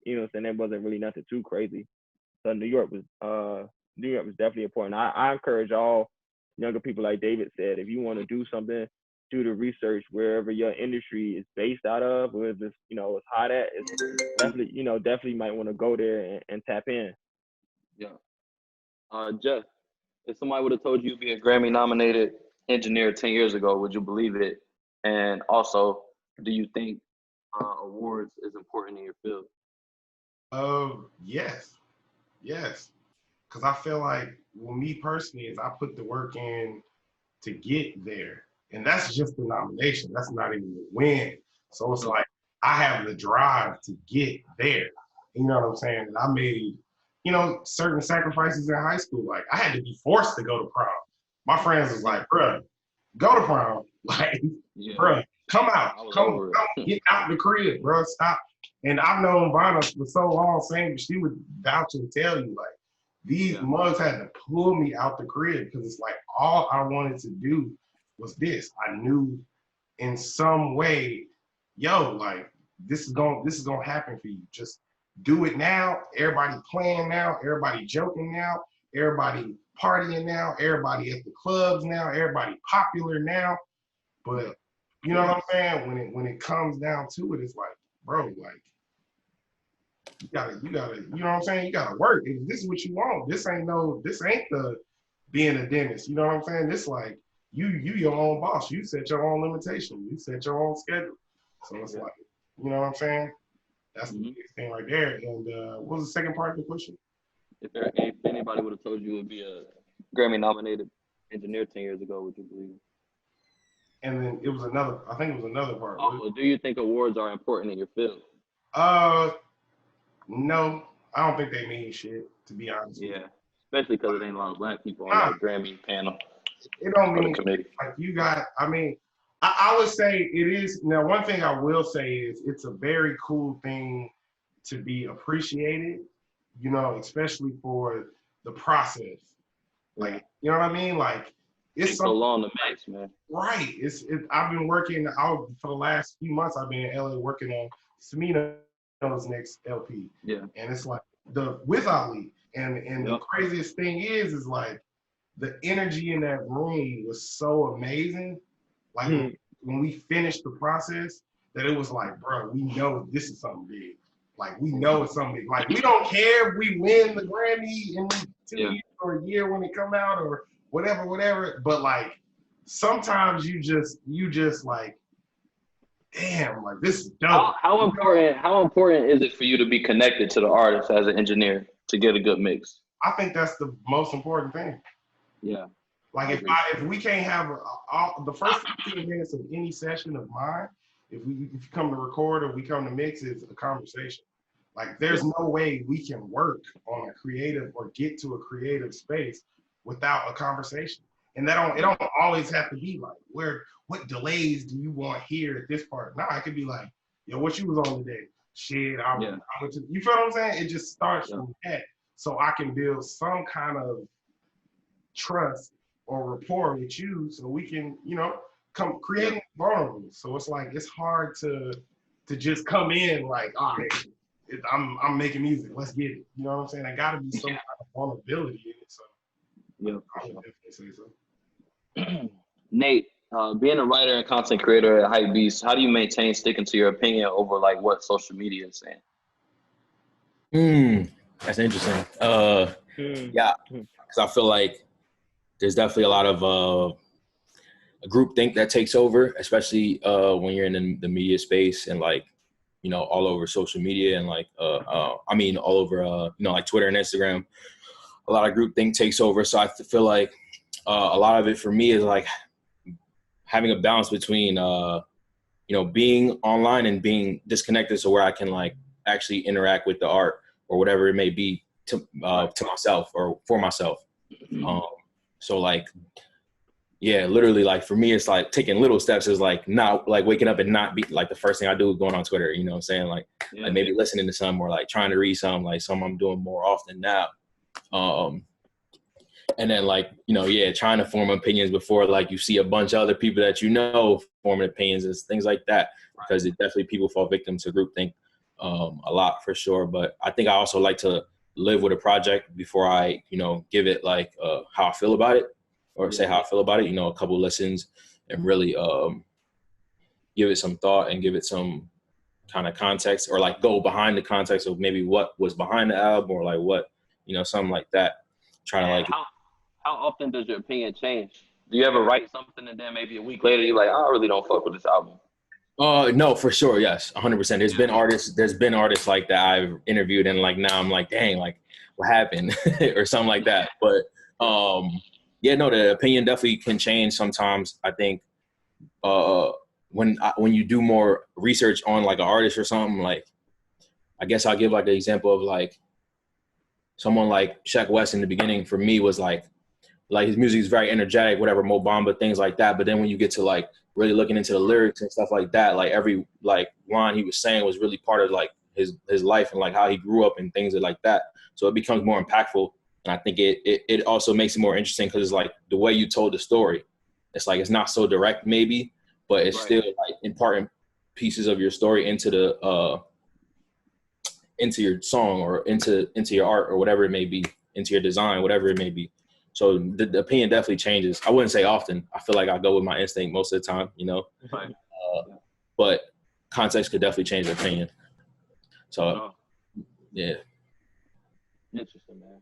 you know what I'm saying, that wasn't really nothing too crazy. So New York was definitely important. I encourage all younger people, like David said, if you want to do something, do the research wherever your industry is based out of, or if it's, you know, it's hot at, it's definitely, you know, definitely might want to go there and tap in. Yeah. Jeff, if somebody would have told you you'd be a Grammy nominated engineer 10 years ago, would you believe it? And also, do you think awards is important in your field? Yes. Because I feel like, well, me personally, is I put the work in to get there. And that's just the nomination. That's not even the win. So it's like, I have the drive to get there. You know what I'm saying? And I made, you know, certain sacrifices in high school. Like, I had to be forced to go to prom. My friends was like, bruh, go to prom. Like, bruh, come out. Come get out the crib, bruh. Stop. And I've known Vanna for so long, saying she would vouch and tell you, like, these mugs had to pull me out the crib because it's like all I wanted to do was this. I knew in some way, yo, like this is gonna happen for you. Just do it now. Everybody playing now. Everybody joking now. Everybody partying now. Everybody at the clubs now. Everybody popular now. But you know what I'm saying? When it comes down to it, it's like, bro, like you gotta, you know what I'm saying? You gotta work. If this is what you want, this ain't the being a dentist. You know what I'm saying? This like you your own boss. You set your own limitation. You set your own schedule. So it's like, you know what I'm saying? That's the biggest thing right there. And what was the second part of the question? If anybody would have told you it would be a Grammy nominated engineer 10 years ago, would you believe it? And then it was another, I think it was another part. Oh, do you think awards are important in your field? No, I don't think they mean shit, to be honest. Yeah, especially because it ain't a lot of Black people on that Grammy panel. It don't mean like you got. I mean, I would say it is. Now, one thing I will say is it's a very cool thing to be appreciated. You know, especially for the process. Like, you know what I mean? Like, it's so long to mix, man. Right. I've been working out for the last few months. I've been in LA working on Samino's next LP. Yeah. And it's like with Ali. And the craziest thing is like the energy in that room was so amazing. Like when we finished the process, that it was like, bro, we know this is something big. Like we know it's something big. Like we don't care if we win the Grammy in 2 years or a year when it come out or whatever. But like sometimes you just like, damn, like this is dope. How important is it for you to be connected to the artist as an engineer to get a good mix? I think that's the most important thing. Yeah. Like if we can't have the first 15 minutes of any session of mine, if you come to record or we come to mix, it's a conversation. Like there's no way we can work on a creative or get to a creative space without a conversation. And it don't always have to be like, what delays do you want here at this part? Nah, it could be like, yo, what you was on today? Shit, I went to, you feel what I'm saying? It just starts from that. So I can build some kind of trust or rapport with you so we can, you know, come creating vulnerable. So it's like, it's hard to just come in like, all right, I'm making music, let's get it. You know what I'm saying? There gotta be some kind of vulnerability in it. So I would definitely say so. Nate, being a writer and content creator at Hypebeast, how do you maintain sticking to your opinion over like what social media is saying? That's interesting. Yeah, because I feel like there's definitely a lot of a group think that takes over, especially when you're in the media space and like, you know, all over social media and like, I mean, all over, you know, like Twitter and Instagram. A lot of groupthink takes over. So I feel like a lot of it for me is like having a balance between, you know, being online and being disconnected, so where I can like actually interact with the art or whatever it may be to myself or for myself. So like, yeah, literally like for me, it's like taking little steps is like not like waking up and not be like the first thing I do is going on Twitter, you know what I'm saying? Like, like maybe listening to some or like trying to read some, like some I'm doing more often now. And then like, you know, yeah, trying to form opinions before like you see a bunch of other people that you know forming opinions and things like that, because it definitely people fall victim to groupthink a lot for sure. But I think I also like to live with a project before I, you know, give it like how I feel about it or say how I feel about it, you know, a couple listens and really give it some thought and give it some kind of context, or like go behind the context of maybe what was behind the album or like what, you know, something like that. Trying to like. How often does your opinion change? Do you ever write something and then maybe a week later you're like, I really don't fuck with this album? No, for sure. Yes. 100%. There's been artists like that I've interviewed and like, now I'm like, dang, like what happened or something like that. But, yeah, no, the opinion definitely can change sometimes. I think, when you do more research on like an artist or something, like, I guess I'll give like an example of like someone like Sheck West in the beginning for me was like his music is very energetic, whatever, Mo Bamba, things like that. But then when you get to like really looking into the lyrics and stuff like that, like every like line he was saying was really part of like his life and like how he grew up and things like that. So it becomes more impactful. And I think it also makes it more interesting because it's like the way you told the story. It's like it's not so direct maybe, but it's still like imparting pieces of your story into the into your song or into your art or whatever it may be, into your design, whatever it may be. So the opinion definitely changes. I wouldn't say often. I feel like I go with my instinct most of the time, you know. But context could definitely change the opinion. So, yeah. Interesting, man.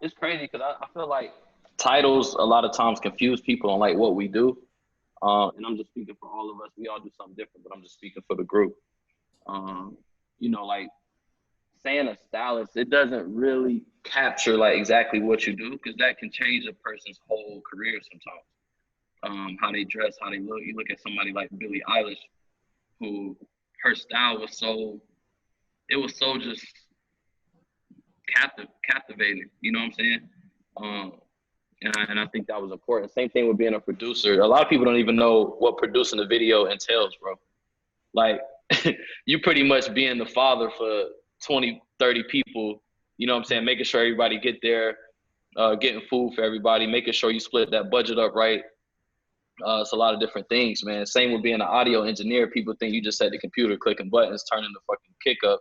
It's crazy because I feel like titles a lot of times confuse people on like what we do. And I'm just speaking for all of us. We all do something different, but I'm just speaking for the group. You know, like saying a stylist, it doesn't really capture like exactly what you do, because that can change a person's whole career sometimes. How they dress, how they look. You look at somebody like Billie Eilish, who her style was so just captivating. You know what I'm saying? And I think that was important. Same thing with being a producer. A lot of people don't even know what producing a video entails, bro. Like, you pretty much being the father for 20, 30 people, you know what I'm saying? Making sure everybody get there, getting food for everybody, making sure you split that budget up right. It's a lot of different things, man. Same with being an audio engineer. People think you just at the computer clicking buttons, turning the fucking kick up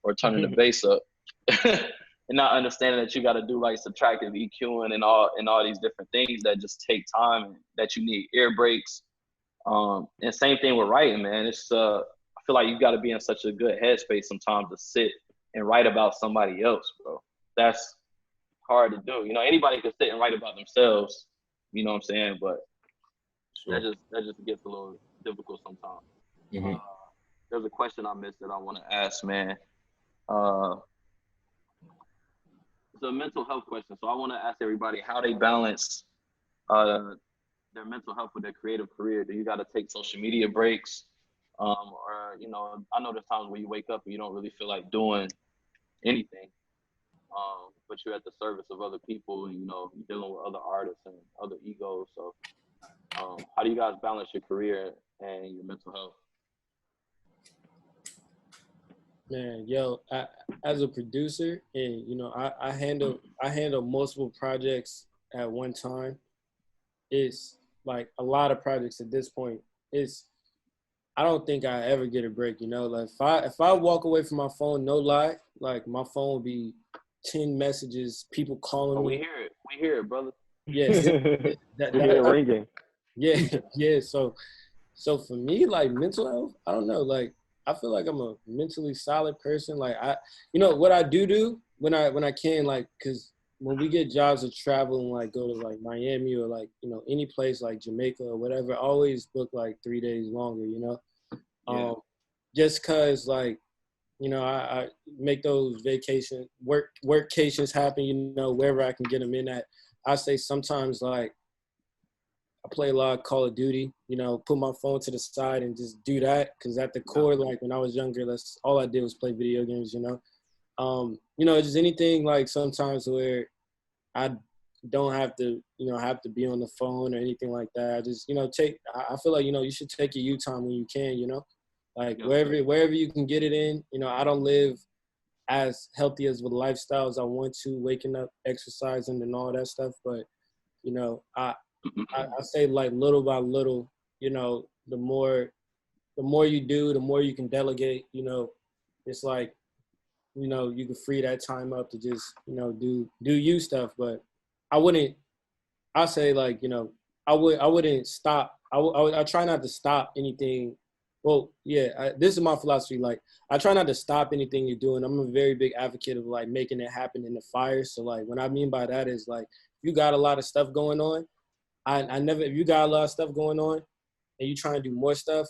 or turning the bass up. And not understanding that you got to do like subtractive EQing and all these different things that just take time, and that you need ear breaks. And same thing with writing, man. It's I feel like you got to be in such a good headspace sometimes to sit and write about somebody else, bro. That's hard to do. You know, anybody can sit and write about themselves. You know what I'm saying? But that just gets a little difficult sometimes. There's a question I missed that I want to ask, man. It's a mental health question. So I want to ask everybody how they balance their mental health with their creative career. Do you got to take social media breaks? Or, you know, I know there's times where you wake up and you don't really feel like doing anything, but you're at the service of other people, and, you know, you're dealing with other artists and other egos. So how do you guys balance your career and your mental health? Man, yo, as a producer, and you know, I handle multiple projects at one time. It's like a lot of projects at this point. I don't think I ever get a break. You know, like if I walk away from my phone, no lie, like my phone will be 10 messages, people calling me. We hear it, brother. Yes, ringing. Yeah. So for me, like mental health, I don't know, like. I feel like I'm a mentally solid person. Like you know, what I do when I can, like, cause when we get jobs to travel and like go to like Miami or like, you know, any place like Jamaica or whatever, I always book like 3 days longer, you know? just cause like, you know, I make those workations happen, you know, wherever I can get them in at. I say sometimes like I play a lot of Call of Duty, you know, put my phone to the side and just do that. Cause at the core, like when I was younger, that's all I did was play video games, you know. You know, just anything like sometimes where I don't have to, you know, have to be on the phone or anything like that. I just, you know, I feel like, you know, you should take your you time when you can, you know, like wherever you can get it in. You know, I don't live as healthy as with lifestyle as I want to, waking up, exercising and all that stuff. But, you know, I say like little by little, you know, the more you do, the more you can delegate, you know, it's like, you know, you can free that time up to just, you know, do you stuff. But I say like, you know, I wouldn't stop. I try not to stop anything. Well, yeah, this is my philosophy. Like, I try not to stop anything you're doing. I'm a very big advocate of like making it happen in the fire. So like, what I mean by that is like, if you got a lot of stuff going on, if you got a lot of stuff going on and you trying to do more stuff,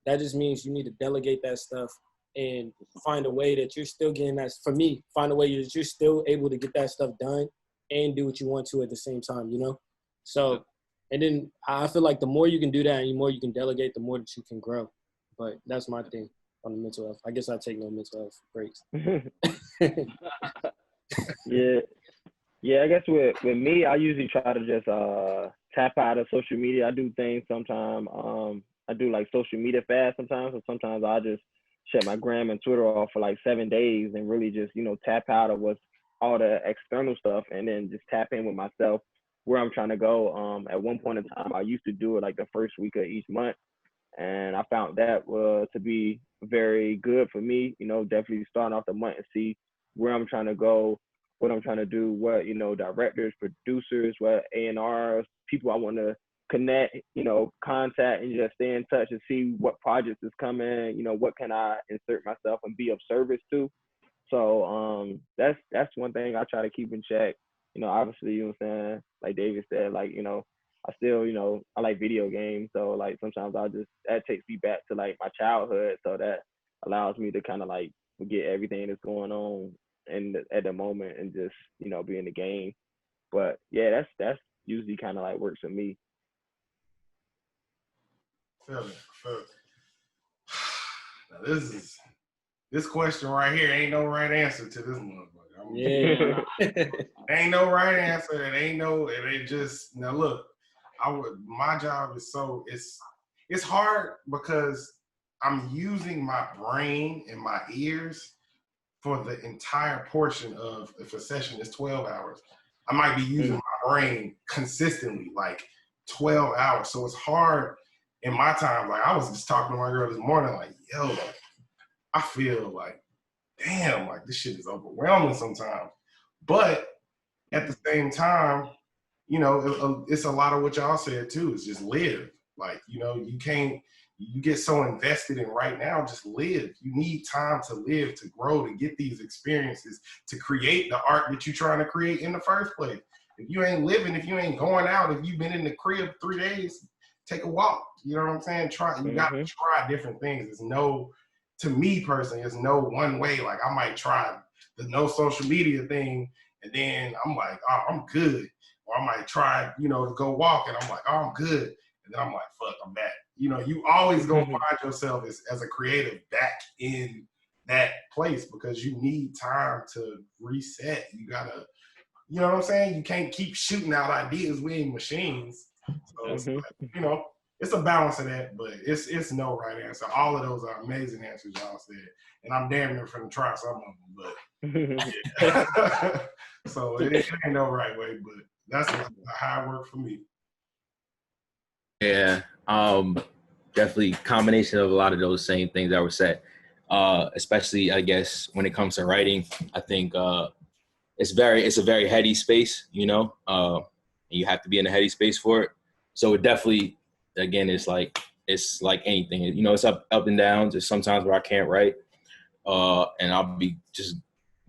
that just means you need to delegate that stuff and find a way that you're still getting that. For me, find a way that you're still able to get that stuff done and do what you want to at the same time, you know? So, and then I feel like the more you can do that and the more you can delegate, the more that you can grow. But that's my thing on the mental health. I guess I take no mental health breaks. Yeah, I guess with me, I usually try to just tap out of social media. I do things sometimes. I do like social media fast sometimes, and sometimes I just shut my gram and Twitter off for like 7 days and really just, you know, tap out of what's all the external stuff and then just tap in with myself where I'm trying to go. At one point in time, I used to do it like the first week of each month. And I found that to be very good for me, you know, definitely starting off the month and see where I'm trying to go, what I'm trying to do, what, you know, directors, producers, what A&Rs, people I want to connect, you know, contact and just stay in touch and see what projects is coming, you know, what can I insert myself and be of service to. So that's one thing I try to keep in check. You know, obviously, you know what I'm saying, like David said, like, you know, I still, you know, I like video games. So like sometimes that takes me back to like my childhood. So that allows me to kind of like forget everything that's going on at the moment and just, you know, be in the game. But yeah, that's usually kind of like works for me. Feel it. Now this question right here ain't no right answer to this motherfucker. Yeah. Ain't no right answer. It ain't just, now look, my job is it's hard because I'm using my brain and my ears for the entire portion of, if a session is 12 hours, I might be using my brain consistently, like 12 hours. So it's hard in my time. Like I was just talking to my girl this morning, like, yo, like, I feel like, damn, like this shit is overwhelming sometimes. But at the same time, you know, it's a lot of what y'all said too, is just live. Like, you know, you get so invested in right now, just live. You need time to live, to grow, to get these experiences, to create the art that you're trying to create in the first place. If you ain't living, if you ain't going out, if you've been in the crib 3 days, take a walk. You know what I'm saying? You got to try different things. To me personally, there's no one way. Like I might try the no social media thing and then I'm like, oh, I'm good. Or I might try, you know, to go walk and I'm like, oh, I'm good. And then I'm like, fuck, I'm back. You know, you always gonna find yourself as a creative back in that place because you need time to reset. You gotta, you know what I'm saying? You can't keep shooting out ideas. We ain't machines. So it's like, you know, it's a balance of that, but it's no right answer. All of those are amazing answers y'all said. And I'm damn near finna try some of them, but yeah. So it ain't no right way, but that's how it worked for me. Yeah, definitely combination of a lot of those same things that were said. Especially, I guess, when it comes to writing, I think it's a very heady space, you know, and you have to be in a heady space for it. So it definitely, again, it's like anything, you know, it's up and downs. There's sometimes where I can't write, and I'll be just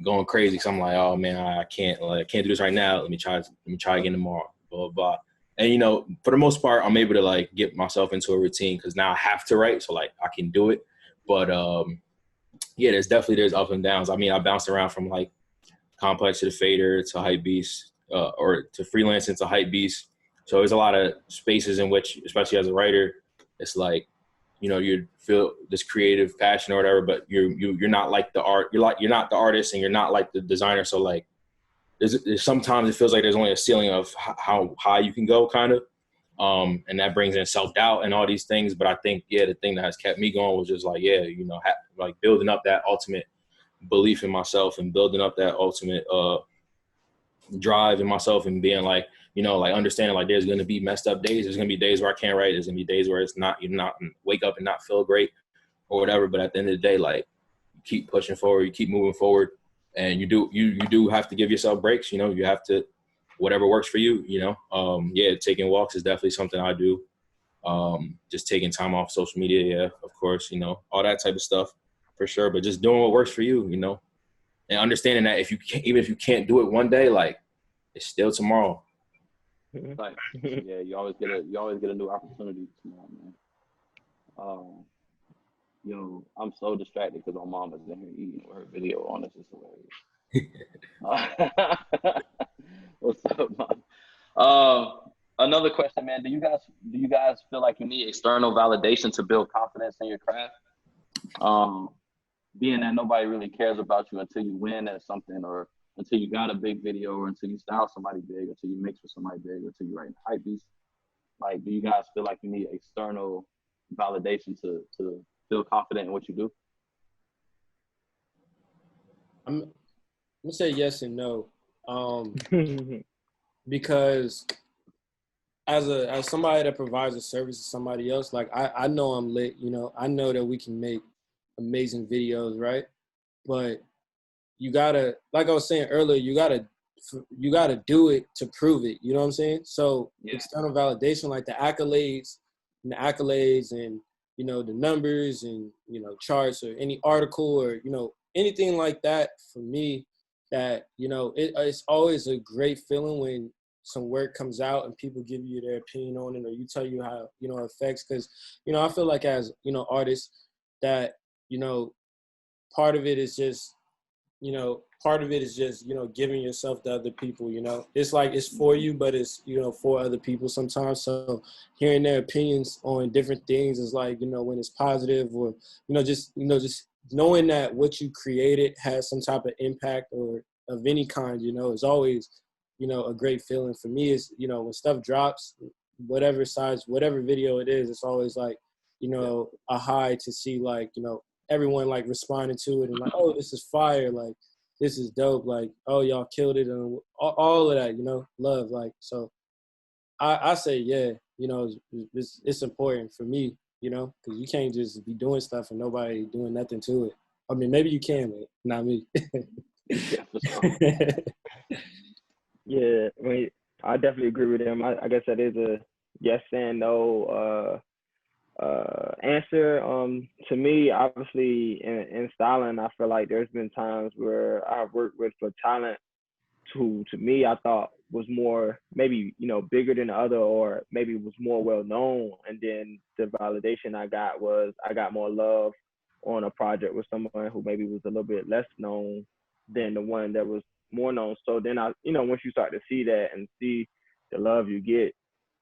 going crazy. So I'm like, oh man, I can't do this right now. Let me try again tomorrow. Blah blah blah. And you know, for the most part, I'm able to like get myself into a routine because now I have to write, so like I can do it. But yeah, there's ups and downs. I mean, I bounced around from like Complex to the Fader to Hype Beast, or to freelancing to Hype Beast. So there's a lot of spaces in which, especially as a writer, it's like, you know, you feel this creative passion or whatever, but you're not like the art. You're not the artist, and you're not like the designer. So like, there's sometimes it feels like there's only a ceiling of how high you can go, kind of. And that brings in self-doubt and all these things. But I think, yeah, the thing that has kept me going was just like, yeah, you know, like building up that ultimate belief in myself and building up that ultimate drive in myself, and being like, you know, like understanding like there's going to be messed up days. There's going to be days where I can't write. There's going to be days where you're not wake up and not feel great or whatever. But at the end of the day, like, you keep pushing forward, you keep moving forward, and you do have to give yourself breaks. You know, you have to, whatever works for you, you know. Yeah, taking walks is definitely something I do. Just taking time off social media, yeah, of course, you know, all that type of stuff for sure. But just doing what works for you, you know, and understanding that even if you can't do it one day, like, it's still tomorrow. Like, yeah, you always get a new opportunity tomorrow, man. Yo, I'm so distracted because my mom is in here eating with her video on. This is hilarious. What's up, mom? Another question, man. Do you guys feel like you need external validation to build confidence in your craft? Being that nobody really cares about you until you win at something, or until you got a big video, or until you style somebody big, until you mix with somebody big, or until you write hype beats. Like, do you guys feel like you need external validation to feel confident in what you do? I'm gonna say yes and no, because as somebody that provides a service to somebody else, like I know I'm lit, you know, I know that we can make amazing videos, right? But you gotta, like I was saying earlier, you gotta do it to prove it. You know what I'm saying? So yeah. External validation, like the accolades, and you know, the numbers and, you know, charts or any article or, you know, anything like that, for me, that, you know, it's always a great feeling when some work comes out and people give you their opinion on it, or you tell you how, you know, it affects. Because, you know, I feel like as, you know, artists that, you know, part of it is just, you know, giving yourself to other people. You know, it's like it's for you, but it's, you know, for other people sometimes. So hearing their opinions on different things is like, you know, when it's positive, or, just knowing that what you created has some type of impact or of any kind, you know, is always, you know, a great feeling. For me is, you know, when stuff drops, whatever size, whatever video it is, it's always like, you know, a high to see, like, you know, everyone like responding to it and like, oh, this is fire, like, this is dope, like, oh, y'all killed it, and all of that, you know, love, like. So I say, yeah, you know, it's important for me, you know, because you can't just be doing stuff and nobody doing nothing to it. I mean, maybe you can, but not me. Yeah, I mean, I definitely agree with him. I guess that is a yes and no answer. To me, obviously, in styling, I feel like there's been times where I've worked with for talent who, to me, I thought was more maybe, you know, bigger than the other, or maybe was more well known. And then the validation I got was I got more love on a project with someone who maybe was a little bit less known than the one that was more known. So then once you start to see that and see the love you get,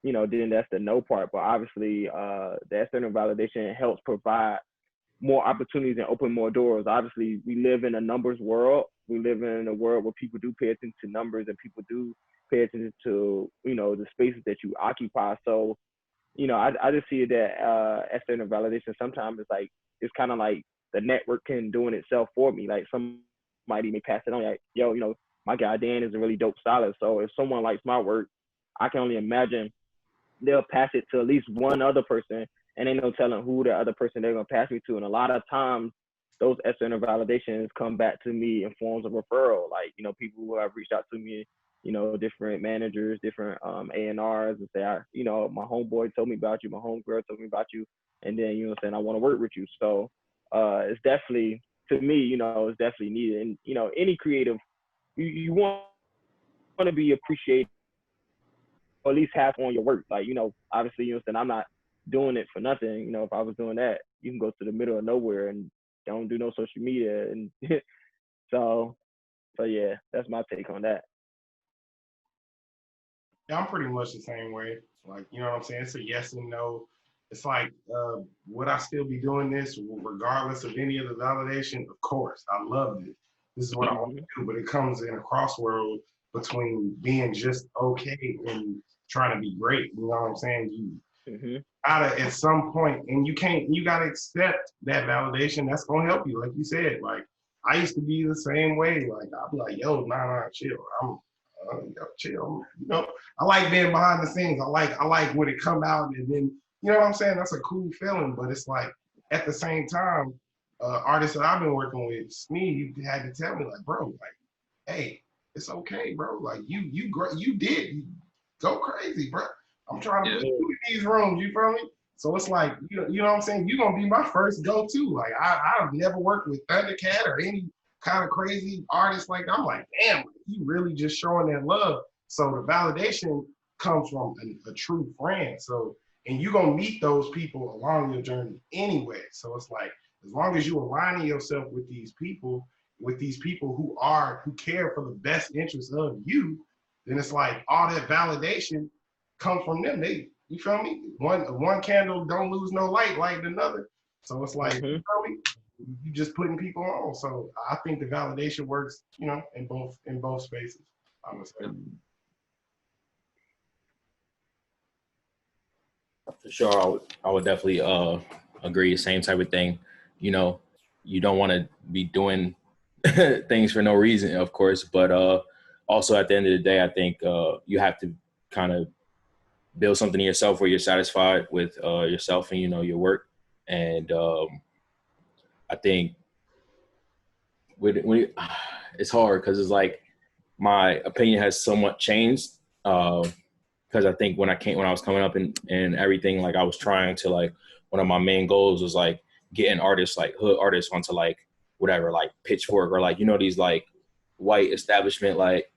you know, then that's the no part. But obviously, the external validation helps provide more opportunities and open more doors. Obviously, we live in a numbers world. We live in a world where people do pay attention to numbers, and people do pay attention to, you know, the spaces that you occupy. So, you know, I just see that external validation sometimes it's kind of like the networking doing itself for me. Like somebody may pass it on, like, yo, you know, my guy Dan is a really dope stylist. So if someone likes my work, I can only imagine they'll pass it to at least one other person, and ain't no telling who the other person they're gonna pass me to. And a lot of times, those external validations come back to me in forms of referral. Like, you know, people who have reached out to me, you know, different managers, different A&Rs, and say, you know, my homeboy told me about you, my homegirl told me about you, and then, you know, saying I want to work with you. So it's definitely, to me, you know, it's definitely needed. And, you know, any creative, you want to be appreciated, or at least half on your work. Like, you know, obviously, you know, I'm not doing it for nothing. You know, if I was doing that, you can go to the middle of nowhere and don't do no social media. And so yeah, that's my take on that. Yeah, I'm pretty much the same way. Like, you know what I'm saying? It's a yes and no. It's like, would I still be doing this regardless of any of the validation? Of course, I love it. This is what I want to do, but it comes in a crossroad between being just okay and trying to be great. You know what I'm saying? You gotta at some point, and you gotta accept that validation. That's gonna help you, like you said. Like I used to be the same way. Like I'd be like, yo, nah, chill. Yo, chill. You know, I like being behind the scenes. I like when it come out, and then you know what I'm saying. That's a cool feeling. But it's like at the same time, artists that I've been working with, Sneed, had to tell me like, bro, like, hey, it's okay, bro. Like you did go crazy, bro. I'm trying to put you in these rooms. You feel me? So it's like you know what I'm saying. You're gonna be my first go-to. Like I've never worked with Thundercat or any kind of crazy artist. Like I'm like, damn, you really just showing that love. So the validation comes from a true friend. So and you're gonna meet those people along your journey anyway. So it's like as long as you aligning yourself with these people who care for the best interests of you, then it's like all that validation comes from them. You feel me? One candle don't lose no light like another. So it's like, you feel me? You just putting people on. So I think the validation works, you know, in both spaces. I would say. For sure, I would definitely agree. Same type of thing. You know, you don't want to be doing things for no reason, of course, but also at the end of the day, I think you have to kind of build something in yourself where you're satisfied with yourself and, you know, your work. And I think it's hard because it's like my opinion has somewhat changed because I think when I was coming up and everything, like I was trying to like, one of my main goals was like getting artists, like hood artists onto like whatever, like Pitchfork or like, you know, these like white establishment, like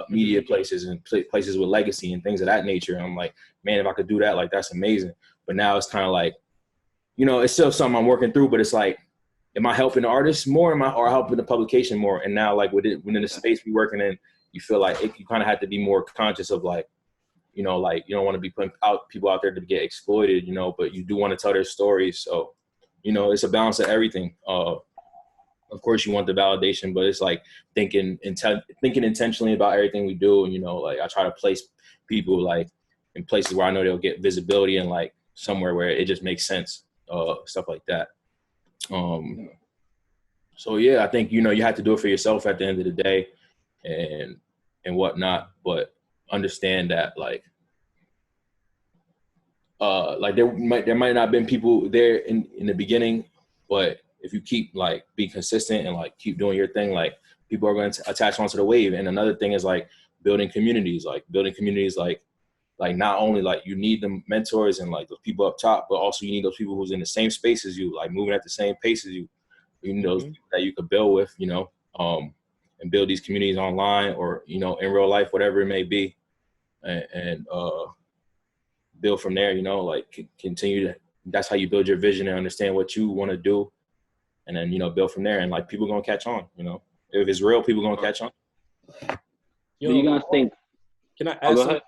media places and places with legacy and things of that nature. And I'm like, man, if I could do that, like that's amazing. But now it's kind of like, you know, it's still something I'm working through, but it's like, am I helping the artists more? Or helping the publication more? And now like within the space we working in, you feel like you kind of have to be more conscious of like, you know, like you don't want to be putting people out there to get exploited, you know, but you do want to tell their stories. So, you know, it's a balance of everything. Of course you want the validation, but it's like thinking intentionally about everything we do. And, you know, like I try to place people like in places where I know they'll get visibility and like somewhere where it just makes sense, stuff like that. So yeah, I think, you know, you have to do it for yourself at the end of the day and whatnot, but understand that like there might not have been people there in the beginning, but if you keep like be consistent and like keep doing your thing, like people are going to attach onto the wave. And another thing is like building communities like not only like you need the mentors and like those people up top, but also you need those people who's in the same space as you, like moving at the same pace as you. You need those people that you could build with, you know, and build these communities online or, you know, in real life, whatever it may be, and build from there, you know, like continue to, that's how you build your vision and understand what you want to do. And then, you know, build from there and like people going to catch on, you know, if it's real, people going to catch on. Yo, do you guys think? Can I add something?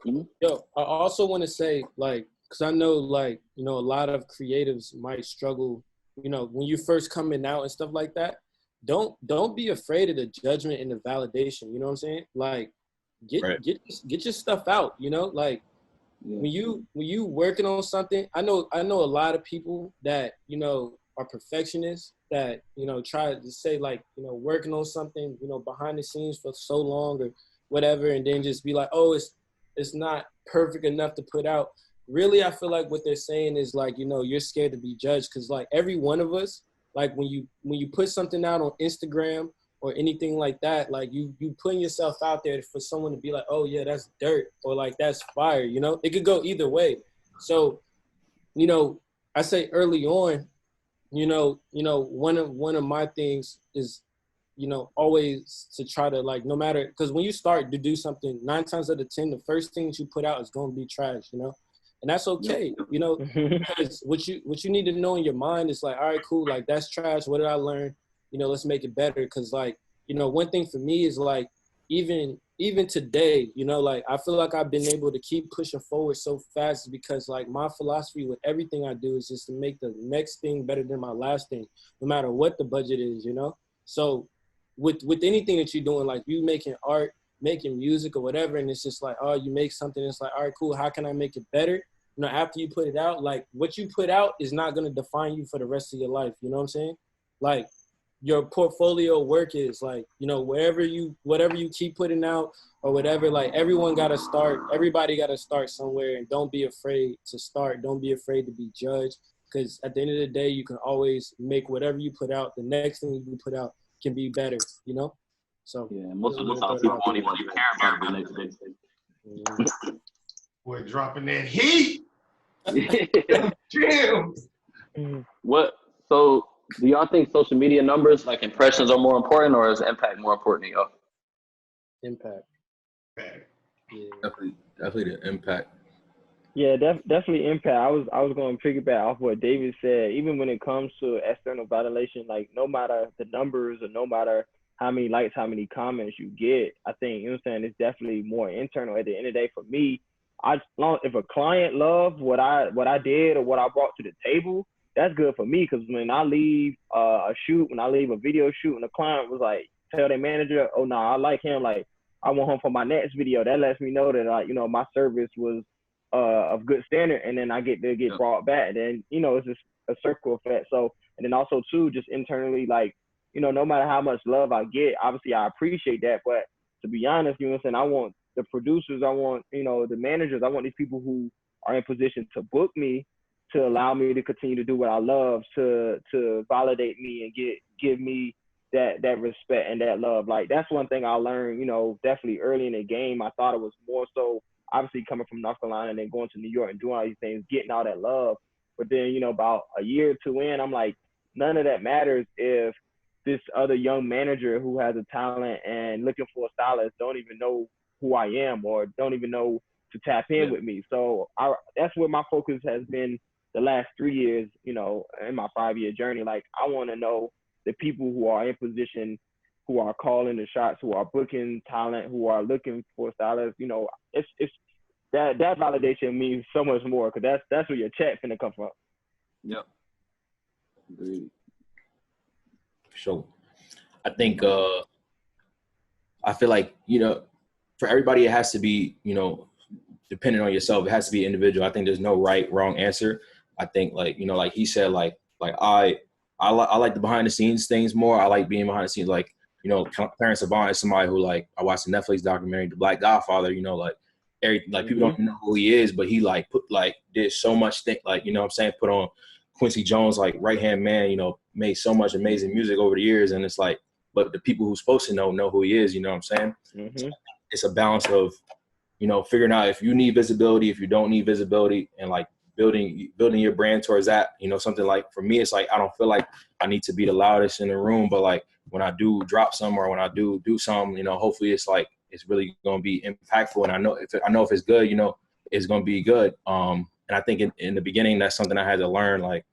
Mm-hmm. Yo, I also want to say, like, because I know, like, you know, a lot of creatives might struggle, you know, when you first coming out and stuff like that. Don't be afraid of the judgment and the validation. You know what I'm saying? Like, get your stuff out. You know, like when you working on something. I know a lot of people that, you know, are perfectionists that, you know, try to say like, you know, working on something, you know, behind the scenes for so long or whatever, and then just be like, oh, it's not perfect enough to put out. Really, I feel like what they're saying is like, you know, you're scared to be judged because like every one of us, like when you put something out on Instagram or anything like that, like you putting yourself out there for someone to be like, oh yeah, that's dirt, or like that's fire, you know? It could go either way. So, you know, I say early on, you know, one of my things is, you know, always to try to like, no matter, because when you start to do something, 9 times out of 10, the first things you put out is going to be trash, you know? And that's okay, you know, because what you need to know in your mind is like, all right, cool, like that's trash. What did I learn? You know, let's make it better. Cause like, you know, one thing for me is like, even today, you know, like I feel like I've been able to keep pushing forward so fast because like my philosophy with everything I do is just to make the next thing better than my last thing, no matter what the budget is, you know? So with anything that you're doing, like you making art, making music or whatever, and it's just like, oh, you make something, it's like, all right, cool, how can I make it better? You know, after you put it out, like what you put out is not going to define you for the rest of your life. You know what I'm saying? Like your portfolio work is like, you know, whatever you keep putting out or whatever, like everybody got to start somewhere, and don't be afraid to start. Don't be afraid to be judged, because at the end of the day, you can always make whatever you put out, the next thing you put out can be better, you know? So Yeah, most of the time people won't even care about the next day. We're dropping that heat. Gems. What? So, do y'all think social media numbers, like impressions, are more important, or is impact more important to y'all? Impact. Yeah. Definitely the impact. Yeah, definitely impact. I was going to piggyback off what David said. Even when it comes to external validation, like no matter the numbers or no matter how many likes, how many comments you get, I think, you know what I'm saying, it's definitely more internal. At the end of the day, for me, if a client loved what I did or what I brought to the table, that's good for me. Because when I leave a shoot, when I leave a video shoot, and the client was like, tell their manager, oh no, I like him, like I want him for my next video, that lets me know that like, you know, my service was of good standard, and then I get to get brought back. And then, you know, it's just a circle effect. So, and then also too, just internally, like, you know, no matter how much love I get, obviously I appreciate that. But to be honest, you know what I'm saying, I want the producers, I want, you know, the managers, I want these people who are in position to book me, to allow me to continue to do what I love, to validate me and give me that respect and that love. Like that's one thing I learned, you know, definitely early in the game. I thought it was more so obviously coming from North Carolina and then going to New York and doing all these things, getting all that love. But then, you know, about a year or two in, I'm like, none of that matters if this other young manager who has a talent and looking for a stylist don't even know who I am or don't even know to tap in with me. So that's where my focus has been the last 3 years, you know, in my 5-year journey. Like I want to know the people who are in position, who are calling the shots, who are booking talent, who are looking for stylists. You know, it's that validation means so much more, because that's where your check finna come from. Yep. Agreed. Sure. I think I feel like, you know, for everybody it has to be, you know, dependent on yourself. It has to be individual. I think there's no right, wrong answer. I think like, you know, like he said, like I like the behind the scenes things more. I like being behind the scenes. Like, you know, Clarence Avant is somebody who, like, I watched the Netflix documentary, The Black Godfather, you know, like people don't know who he is, but he did so much thing, like, you know what I'm saying, put on Quincy Jones, like right hand man, you know, made so much amazing music over the years. And it's like, but the people who's supposed to know who he is, you know what I'm saying? So it's a balance of, you know, figuring out if you need visibility, if you don't need visibility, and like building your brand towards that. You know, something like, for me, it's like, I don't feel like I need to be the loudest in the room, but like when I do drop some or when I do some, you know, hopefully it's like, it's really going to be impactful. And I know if it's good, you know, it's going to be good. And I think in the beginning, that's something I had to learn. Like,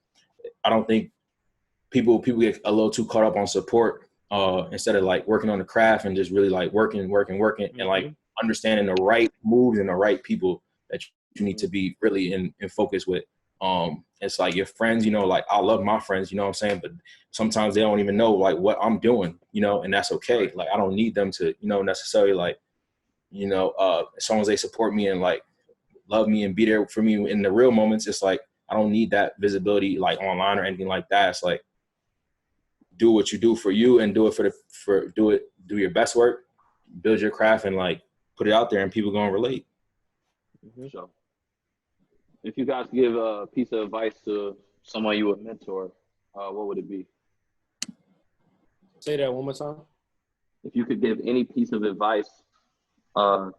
I don't think people get a little too caught up on support instead of like working on the craft and just really like working and like understanding the right moves and the right people that you need to be really in focus with. It's like your friends, you know, like I love my friends, you know what I'm saying? But sometimes they don't even know like what I'm doing, you know, and that's okay. Like I don't need them to, you know, necessarily like, you know, as long as they support me and like love me and be there for me in the real moments, it's like, I don't need that visibility like online or anything like that. It's like, do what you do for you and do it do your best work, build your craft and like put it out there and people gonna relate. So if you guys give a piece of advice to someone you would mentor, what would it be? Say that one more time. If you could give any piece of advice to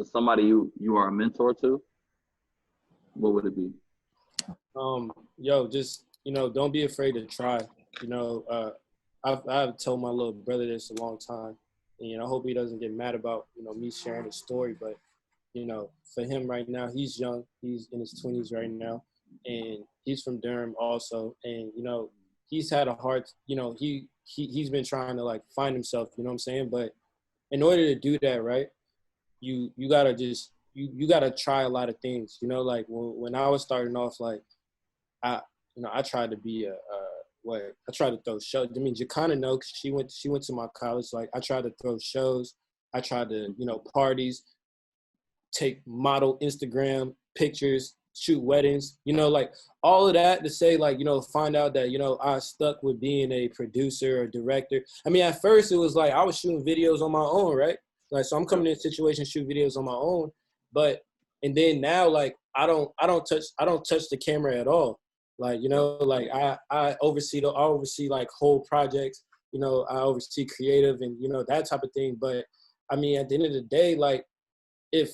somebody you are a mentor to, what would it be? Just, you know, don't be afraid to try. You know, I've told my little brother this a long time, and, you know, I hope he doesn't get mad about, you know, me sharing his story, but you know, for him right now, he's young. He's in his 20s right now, and he's from Durham also. And you know, he's had a hard, you know, he's been trying to like find himself. You know what I'm saying? But in order to do that, right, you gotta just you gotta try a lot of things. You know, like when I was starting off, like I tried to be I tried to throw shows. I mean, Jacana know, 'cause she went to my college. Like I tried to throw shows. I tried to, you know, parties, take model Instagram pictures, shoot weddings, you know, like all of that to say, like, you know, find out that, you know, I stuck with being a producer or director. I mean, at first it was like I was shooting videos on my own, right? Like, so I'm coming in a situation, shoot videos on my own, but and then now, like, I don't touch the camera at all. Like, you know, like I oversee like whole projects, you know, I oversee creative and, you know, that type of thing. But I mean, at the end of the day, like if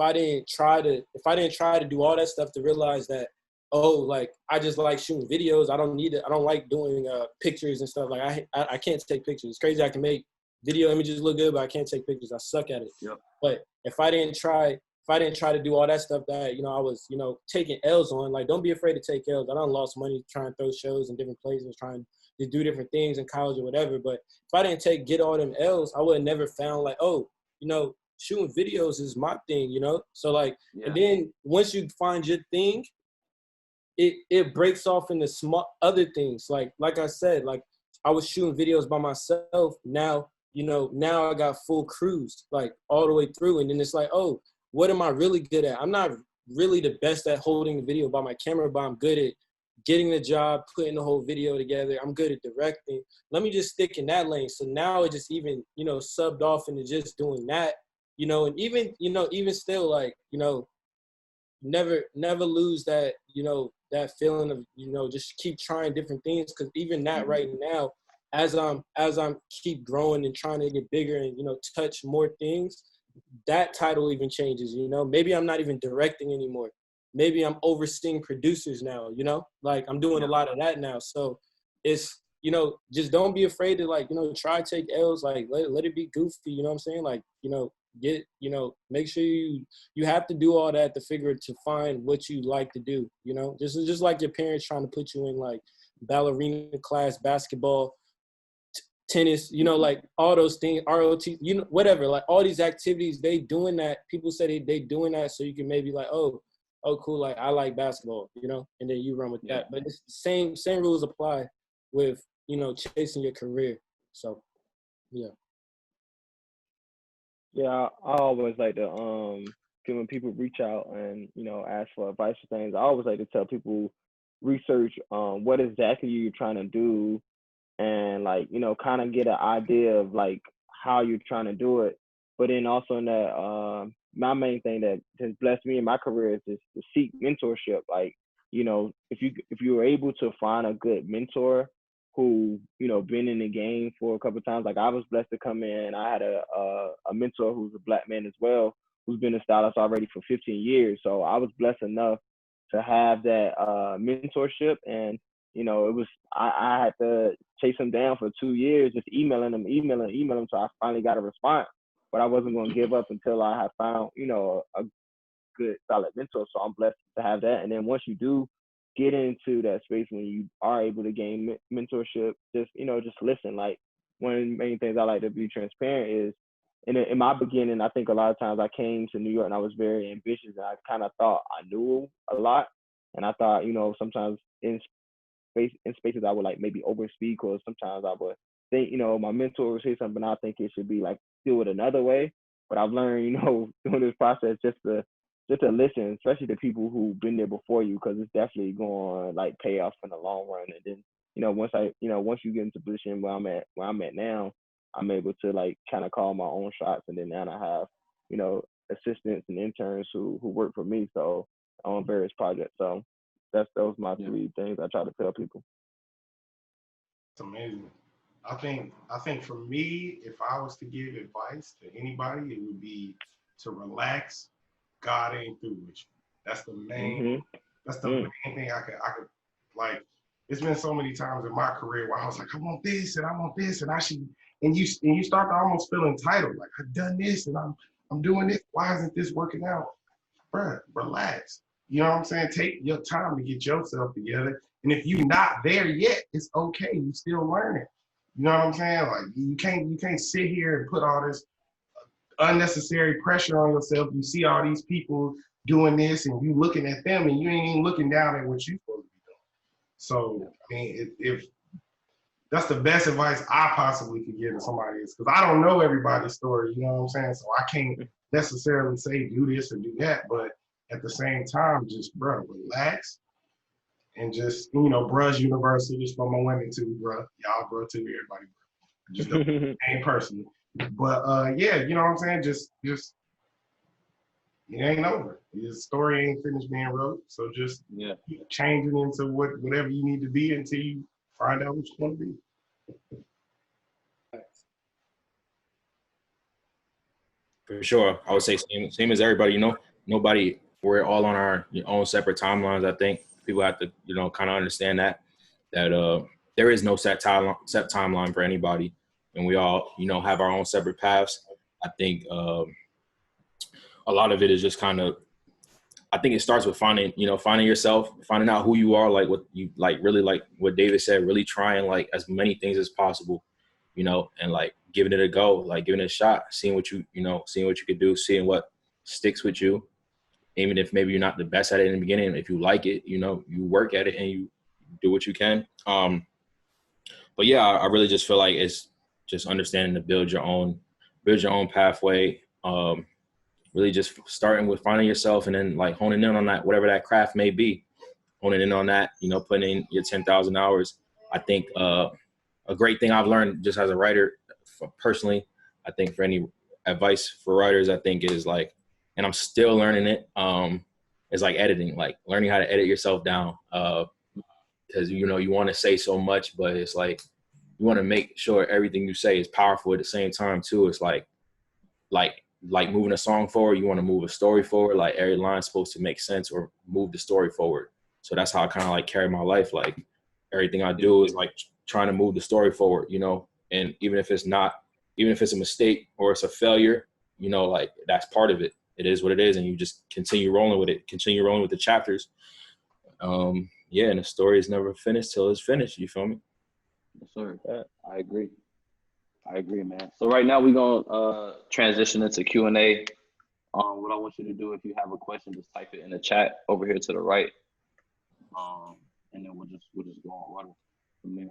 I didn't try to do all that stuff to realize that, oh, like I just like shooting videos. I don't like doing pictures and stuff. Like I can't take pictures. It's crazy. I can make video images look good, but I can't take pictures. I suck at it. Yep. But if I didn't try to do all that stuff that, you know, I was, you know, taking L's on, like, don't be afraid to take L's. I done lost money trying to throw shows in different places, trying to do different things in college or whatever. But if I didn't get all them L's, I would have never found like, oh, you know, shooting videos is my thing, you know? So like, and then once you find your thing, it breaks off into small other things. Like I said, like I was shooting videos by myself. Now, you know, now I got full crews, like all the way through. And then it's like, oh, what am I really good at? I'm not really the best at holding the video by my camera, but I'm good at getting the job, putting the whole video together. I'm good at directing. Let me just stick in that lane. So now it just even, you know, subbed off into just doing that, you know, and even, you know, even still, like, you know, never lose that, you know, that feeling of, you know, just keep trying different things. Cause even that right now, as I'm keep growing and trying to get bigger and, you know, touch more things, that title even changes, you know. Maybe I'm not even directing anymore. Maybe I'm overseeing producers now, you know, like I'm doing a lot of that now. So it's, you know, just don't be afraid to, like, you know, try take L's, like let it be goofy, you know what I'm saying? Like, you know, make sure you have to do all that to find what you like to do, you know. This is just like your parents trying to put you in like ballerina class, basketball, tennis, you know, like all those things, ROT, you know, whatever, like all these activities, they doing that. People say they doing that so you can maybe like, oh, cool, like I like basketball, you know, and then you run with that. But it's the same rules apply with, you know, chasing your career. So, yeah. Yeah, I always like to when people reach out and, you know, ask for advice for things, I always like to tell people research what exactly you're trying to do, and, like, you know, kind of get an idea of like how you're trying to do it. But then also in that my main thing that has blessed me in my career is just to seek mentorship. Like, you know, if you were able to find a good mentor who, you know, been in the game for a couple of times. Like I was blessed to come in. I had a mentor who's a Black man as well, who's been a stylist already for 15 years. So I was blessed enough to have that mentorship. And, you know, it was, I had to chase him down for 2 years, just emailing him. So I finally got a response. But I wasn't going to give up until I had found, you know, a good solid mentor. So I'm blessed to have that. And then once you do get into that space, when you are able to gain mentorship, just, you know, just listen. Like, one of the main things I like to be transparent is, in my beginning, I think a lot of times I came to New York and I was very ambitious, and I kind of thought I knew a lot. And I thought, you know, sometimes in spaces I would like maybe overspeak, or sometimes I would think, you know, my mentor would say something, I think it should be like, do it another way. But I've learned, you know, doing this process, just to listen, especially to people who've been there before you, because it's definitely going to like pay off in the long run. And then, you know, once you get into a position where I'm at now, I'm able to like kind of call my own shots. And then now I have, you know, assistants and interns who work for me, so on various projects. So those my three things I try to tell people. It's amazing. I think for me, if I was to give advice to anybody, it would be to relax. God ain't through with you. That's the main. That's the main thing I could like. It's been so many times in my career where I was like, I want this and I want this and I should, and you start to almost feel entitled. Like, I've done this and I'm doing this. Why isn't this working out? Bruh, relax. You know what I'm saying? Take your time to get yourself together. And if you're not there yet, it's okay. You still learning. You know what I'm saying? Like you can't sit here and put all this unnecessary pressure on yourself. You see all these people doing this and you looking at them and you ain't even looking down at what you're supposed to be doing. So, I mean, if that's the best advice I possibly could give to somebody is because I don't know everybody's story, you know what I'm saying? So I can't necessarily say do this or do that, but at the same time, just, bro, relax and just, you know, bruh's universal, just for my women too, bro. Y'all, bro, too, everybody, bro. Just don't ain't personal. But yeah, you know what I'm saying? Just it ain't over. The story ain't finished being wrote. So just keep changing into whatever you need to be until you find out what you want to be. For sure. I would say same as everybody, you know, nobody, we're all on our own separate timelines. I think people have to, you know, kind of understand that there is no set timeline for anybody. And we all, you know, have our own separate paths. I think a lot of it is just kind of, I think it starts with finding yourself, finding out who you are, like what you like, really like what David said, really trying like as many things as possible, you know, and like giving it a go, like giving it a shot, seeing what you could do, seeing what sticks with you. Even if maybe you're not the best at it in the beginning, if you like it, you know, you work at it and you do what you can. But yeah, I really just feel like it's just understanding to build your own pathway. Really just starting with finding yourself and then like honing in on that, whatever that craft may be, honing in on that, you know, putting in your 10,000 hours. I think a great thing I've learned just as a writer personally, I think for any advice for writers, I think is like, and I'm still learning it, is like editing, like learning how to edit yourself down. Because, you know, you want to say so much, but it's like, you want to make sure everything you say is powerful at the same time too. It's like moving a song forward, you want to move a story forward, like every line's supposed to make sense or move the story forward. So that's how I kind of like carry my life. Like everything I do is like trying to move the story forward, you know, and even if it's a mistake or it's a failure, you know, like that's part of it. It is what it is. And you just continue rolling with the chapters. Yeah. And the story is never finished till it's finished. You feel me? Yes, sir. I agree, man. So right now we're gonna transition into Q&A. What I want you to do, if you have a question, just type it in the chat over here to the right. And then we'll just go on water from there.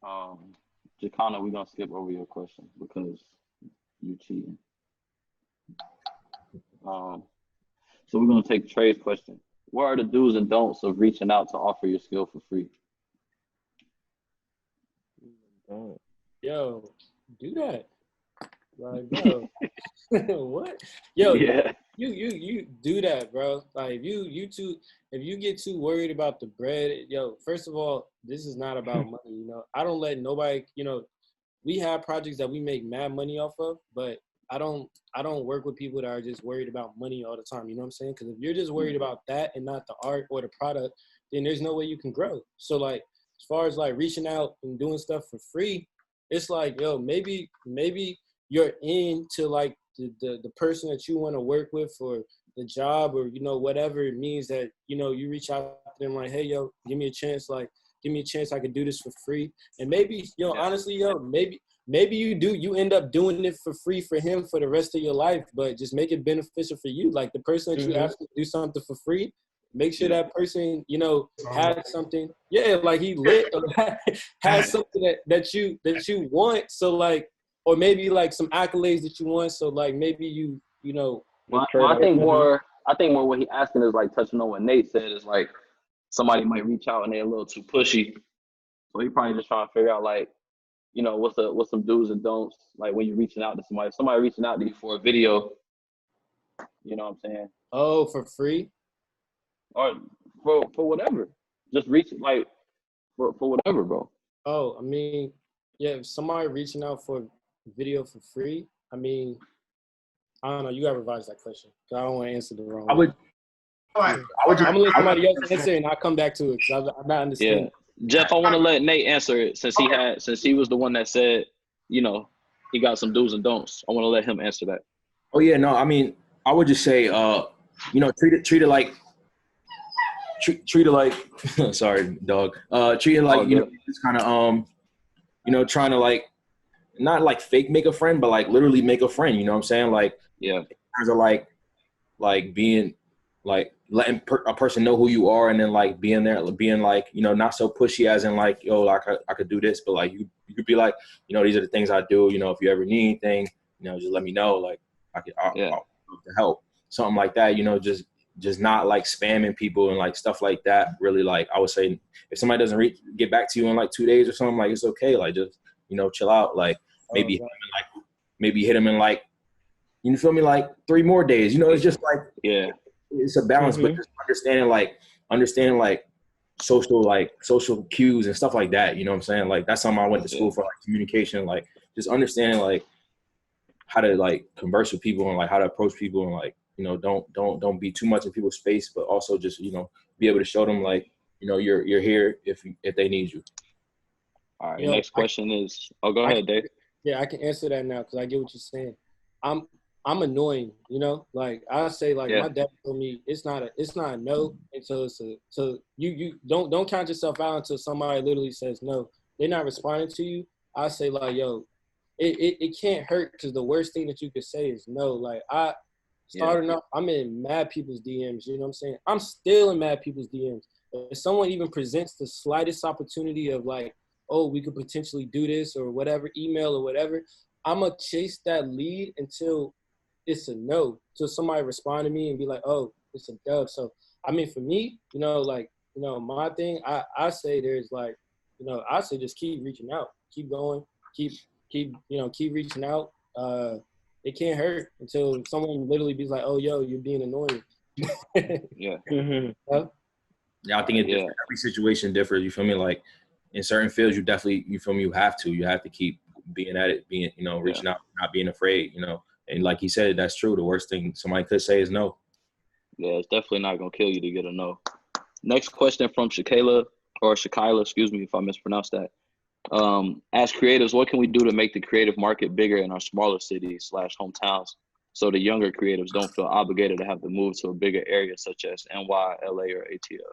All right. Jacana, we're gonna skip over your question because you cheating. So we're gonna take Trey's question. What are the do's and don'ts of reaching out to offer your skill for free? Yo, do that. Like, yo, what? Yo, Yeah. You do that, bro. Like, if you get too worried about the bread, yo, first of all, this is not about money, you know. I don't let nobody, you know, we have projects that we make mad money off of, but I don't work with people that are just worried about money all the time, you know what I'm saying? Because if you're just worried about that and not the art or the product, then there's no way you can grow. So, like, as far as, like, reaching out and doing stuff for free, it's like, yo, maybe you're into like the person that you want to work with for the job or, you know, whatever it means that, you know, you reach out to them like, hey, yo, give me a chance I could do this for free. And maybe, yo, honestly, yo, maybe you end up doing it for free for him for the rest of your life, but just make it beneficial for you. Like the person that you ask to do something for free, make sure that person, you know, has something. Yeah, like he lit or has something that you want. So like, or maybe like some accolades that you want. So like maybe you know. Well, I think more what he asking is like touching on what Nate said is like somebody might reach out and they're a little too pushy. So he probably just trying to figure out like, you know, what's some do's and don'ts, like when you're reaching out to somebody. If somebody reaching out to you for a video, you know what I'm saying? Oh, for free? Or for whatever. Just reach like for whatever, bro. Oh, I mean, yeah, if somebody reaching out for video for free, I mean, I don't know. You gotta revise that question. 'Cause I don't want to answer the wrong I would. Like, I would just. I'm gonna let somebody else answer, and I'll come back to it because I'm not understanding. Yeah. Jeff, I want to let Nate answer it since he was the one that said, you know, he got some do's and don'ts. I want to let him answer that. Oh yeah, no. I mean, I would just say, you know, treat it like. Treat it like. Sorry, dog. Treat it like, you know, just kind of you know, trying to like, not like fake make a friend, but like literally make a friend. You know what I'm saying? Like, yeah, in terms of like being like letting a person know who you are, and then like being there, being like, you know, not so pushy as in like, yo, like I could do this, but like you could be like, you know, these are the things I do. You know, if you ever need anything, you know, just let me know. Like I'll love to help, something like that. You know, just not like spamming people and like stuff like that. Really, like I would say, if somebody doesn't get back to you in like 2 days or something, like it's okay. Like just, you know, chill out. Like maybe hit them in like, you feel me, like 3 more days. You know, it's just like, yeah, it's a balance, but just understanding like social cues and stuff like that. You know what I'm saying? Like that's something I went to school for, like communication, like just understanding like how to like converse with people and like how to approach people, and like, you know, don't be too much in people's space, but also just, you know, be able to show them like, you know, you're here if they need you. All right. Next question is. Oh, go ahead, Dave. Yeah, I can answer that now because I get what you're saying. I'm annoying, you know. Like I say, like my dad told me, it's not a no until it's a. So you don't count yourself out until somebody literally says no. They're not responding to you. I say like, yo, it can't hurt, because the worst thing that you could say is no. Like starting off, I'm in mad people's DMs. You know what I'm saying? I'm still in mad people's DMs. If someone even presents the slightest opportunity of like, oh, we could potentially do this or whatever, email or whatever, I'm going to chase that lead until it's a no, till somebody respond to me and be like, oh, it's a dub. So, I mean, for me, you know, like, you know, my thing, I say there's like, you know, I say just keep reaching out, keep going, keep reaching out. It can't hurt until someone literally be like, oh, yo, you're being annoying. Yeah. Yeah, I think every situation differs. You feel me? Like in certain fields, you definitely, you feel me, you have to keep being at it, being, you know, reaching out, not being afraid, you know. And like he said, that's true. The worst thing somebody could say is no. Yeah, it's definitely not gonna kill you to get a no. Next question from Shakila, excuse me if I mispronounced that. As creatives, what can we do to make the creative market bigger in our smaller cities / hometowns, so the younger creatives don't feel obligated to have to move to a bigger area such as NY, LA, or ATL?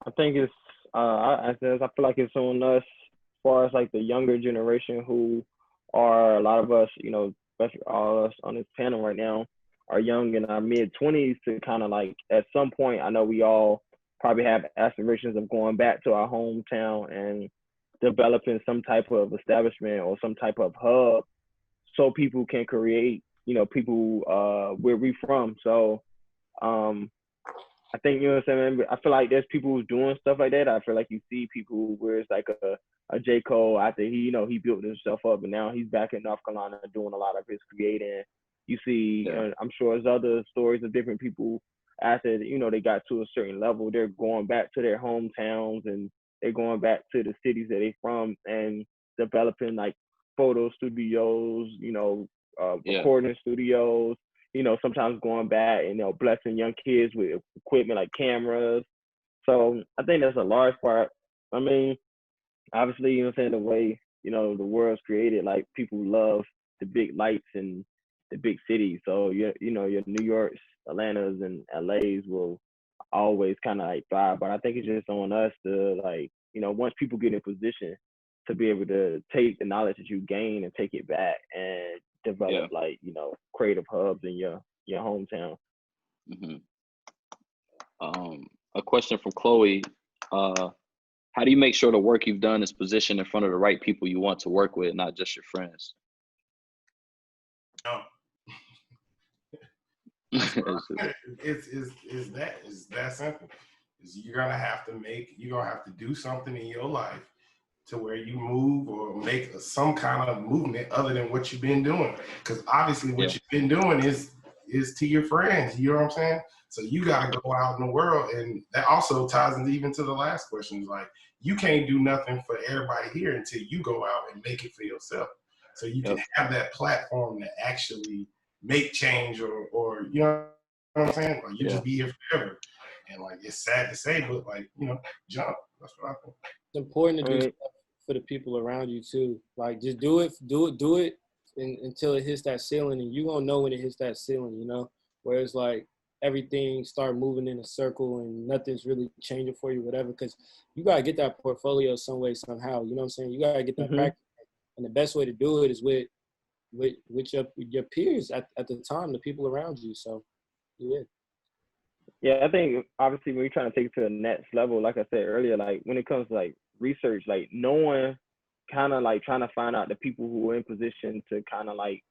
I think it's I feel like it's on us, as far as like the younger generation, who are, a lot of us, you know, especially all of us on this panel right now, are young in our mid-20s, to kind of like, at some point, I know we all probably have aspirations of going back to our hometown and developing some type of establishment or some type of hub, so people can create, you know, people where we from. So I think, you know what I'm saying, I feel like there's people who's doing stuff like that. I feel like you see people where it's like a J. Cole, after he, you know, he built himself up, and now he's back in North Carolina doing a lot of his creating. You see, I'm sure there's other stories of different people after, you know, they got to a certain level, they're going back to their hometowns, and they're going back to the cities that they're from, and developing like photo studios, you know, recording studios, you know, sometimes going back and, you know, blessing young kids with equipment like cameras. So I think that's a large part. I mean, obviously, you know what I'm saying, the way, you know, the world's created, like people love the big lights and the big cities. So you know, your New Yorks, Atlantas, and LAs will always kind of like thrive. But I think it's just on us to, like, you know, once people get in position to be able to take the knowledge that you gain and take it back and develop like, you know, creative hubs in your hometown. A question from Chloe. How do you make sure the work you've done is positioned in front of the right people you want to work with, not just your friends? It's that simple. Is you're gonna have to do something in your life to where you move or make some kind of movement other than what you've been doing. Because obviously what you've been doing is to your friends. You know what I'm saying? So you got to go out in the world. And that also ties into even to the last question. Like, you can't do nothing for everybody here until you go out and make it for yourself. So you can have that platform to actually make change or you know what I'm saying? Like, you just be here forever. And like, it's sad to say, but like, jump. That's what I think. It's important to do stuff for the people around you too. Like, just do it until it hits that ceiling, and you gonna know when it hits that ceiling. Where it's like everything start moving in a circle and nothing's really changing for you, whatever. Because you gotta get that portfolio some way, somehow. You know what I'm saying? You gotta get that practice, and the best way to do it is with your peers at the time, the people around you. So, yeah. Yeah, I think obviously when you're trying to take it to the next level, like I said earlier, like when it comes to like research, like no one kind of like trying to find out the people who are in position to kind of like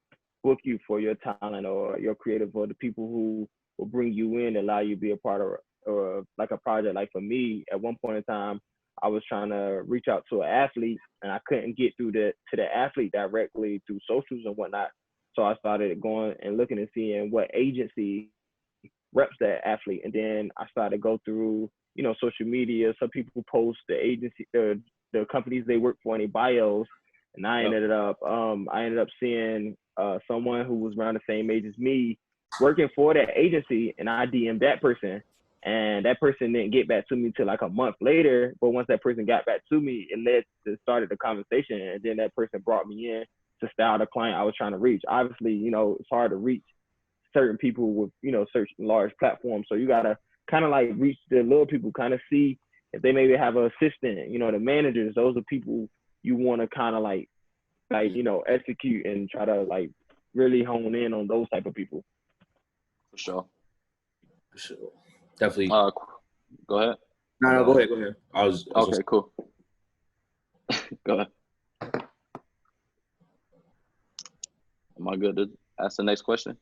book you for your talent or your creative, or the people who will bring you in, allow you to be a part of or like a project. Like for me, at one point in time, I was trying to reach out to an athlete and I couldn't get through to the athlete directly through socials and whatnot. So I started going and looking and seeing what agency reps that athlete, and then I started to go through social media. Some people post the agency, the companies they work for in their bios, and I ended up seeing someone who was around the same age as me working for that agency, and I DM'd that person, and that person didn't get back to me till like a month later. But once that person got back to me, it led to started the conversation, and then that person brought me in to style the client I was trying to reach. Obviously, it's hard to reach certain people with certain large platforms, so you gotta kind of like reach the little people, kind of see if they maybe have an assistant, the managers. Those are people you want to kind of like execute and try to like really hone in on those type of people. For sure. Definitely. Go ahead. No, go ahead. Okay, cool. Go ahead. Am I good to ask the next question?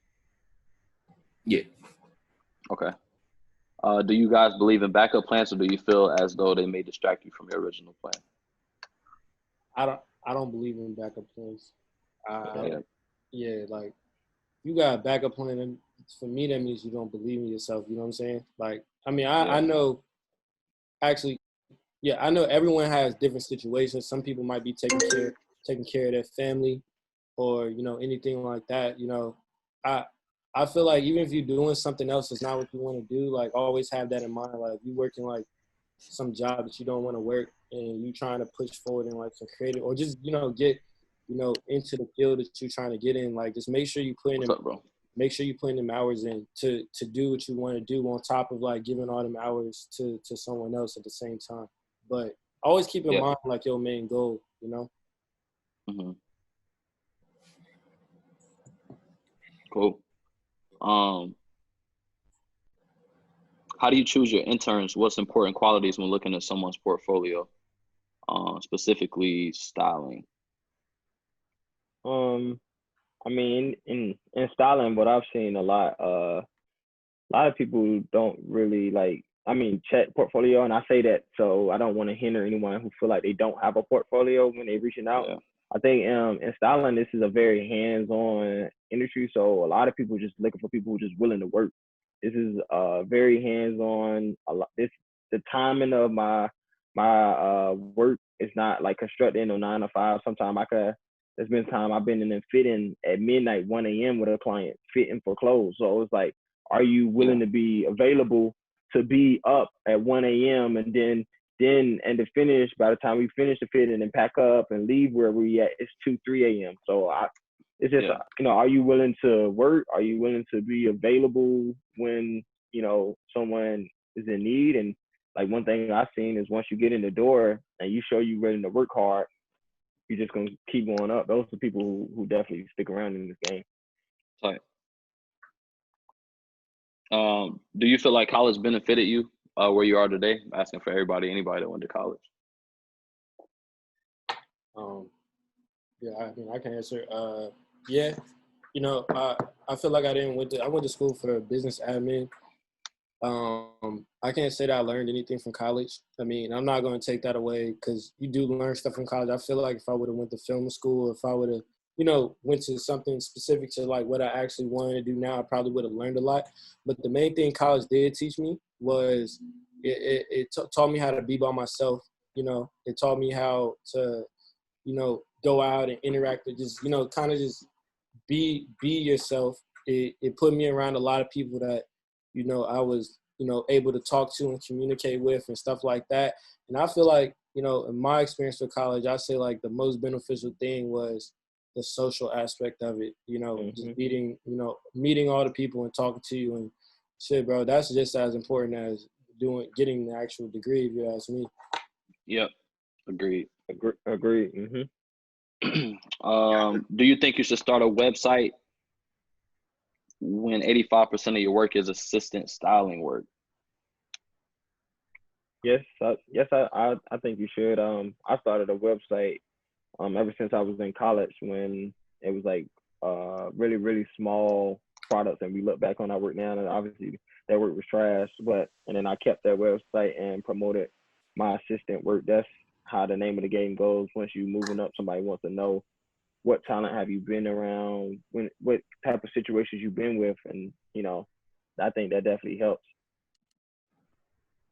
Yeah. Okay. Do you guys believe in backup plans, or do you feel as though they may distract you from your original plan? I don't believe in backup plans. Like, you got a backup plan, and for me that means you don't believe in yourself. You know what I'm saying? Like, I mean, I know, actually, I know everyone has different situations. Some people might be taking care of their family, or anything like that. I feel like even if you're doing something else that's not what you want to do, like, always have that in mind. Like, you working like some job that you don't want to work, and you trying to push forward in like some creative, or just get into the field that you're trying to get in. Like, just make sure you put in make sure you put in them hours in to do what you want to do, on top of like giving all them hours to someone else at the same time. But always keep in mind like your main goal. Mm-hmm. Cool. How do you choose your interns? What's important qualities when looking at someone's portfolio, specifically styling? I mean, in styling, what I've seen a lot of people don't really check portfolio, and I say that so I don't want to hinder anyone who feel like they don't have a portfolio when they're reaching out. Yeah. I think in styling, this is a very hands-on industry, so a lot of people just looking for people who are just willing to work. This is very hands-on. The timing of my work is not like constructed in a 9 to 5. Sometimes there's been time I've been in and fitting at midnight, 1 a.m. with a client fitting for clothes. So it's like, are you willing to be available to be up at 1 a.m. and then to finish, by the time we finish the fitting and pack up and leave where we at, it's 2, 3 a.m. So it's just, are you willing to work? Are you willing to be available when, someone is in need? And like, one thing I've seen is once you get in the door and you show you ready to work hard, you're just going to keep going up. Those are people who definitely stick around in this game. Right. Do you feel like college benefited you where you are today? I'm asking for anybody that went to college. I mean, I can answer. Yeah, you know, I feel like I went to school for business admin. I can't say that I learned anything from college. I mean, I'm not going to take that away because you do learn stuff from college. I feel like if I would have went to film school, if I would have, you know, went to something specific to like what I actually wanted to do now, I probably would have learned a lot. But the main thing college did teach me was it taught me how to be by myself. You know, it taught me how to, you know, go out and interact with just, you know, kind of just be yourself. It put me around a lot of people that, you know, I was, you know, able to talk to and communicate with and stuff like that. And I feel like, you know, in my experience with college, I say like the most beneficial thing was the social aspect of it, you know, just meeting all the people and talking to you and shit, bro. That's just as important as getting the actual degree, if you ask me. Yep. Agreed. Agreed. Do you think you should start a website when 85% of your work is assistant styling work? Yes, I think you should. I started a website ever since I was in college when it was like really, really small products, and we look back on our work now, and obviously that work was trash. And then I kept that website and promoted my assistant work. That's how the name of the game goes. Once you moving up, somebody wants to know what talent have you been around, what type of situations you've been with, and you know, I think that definitely helps.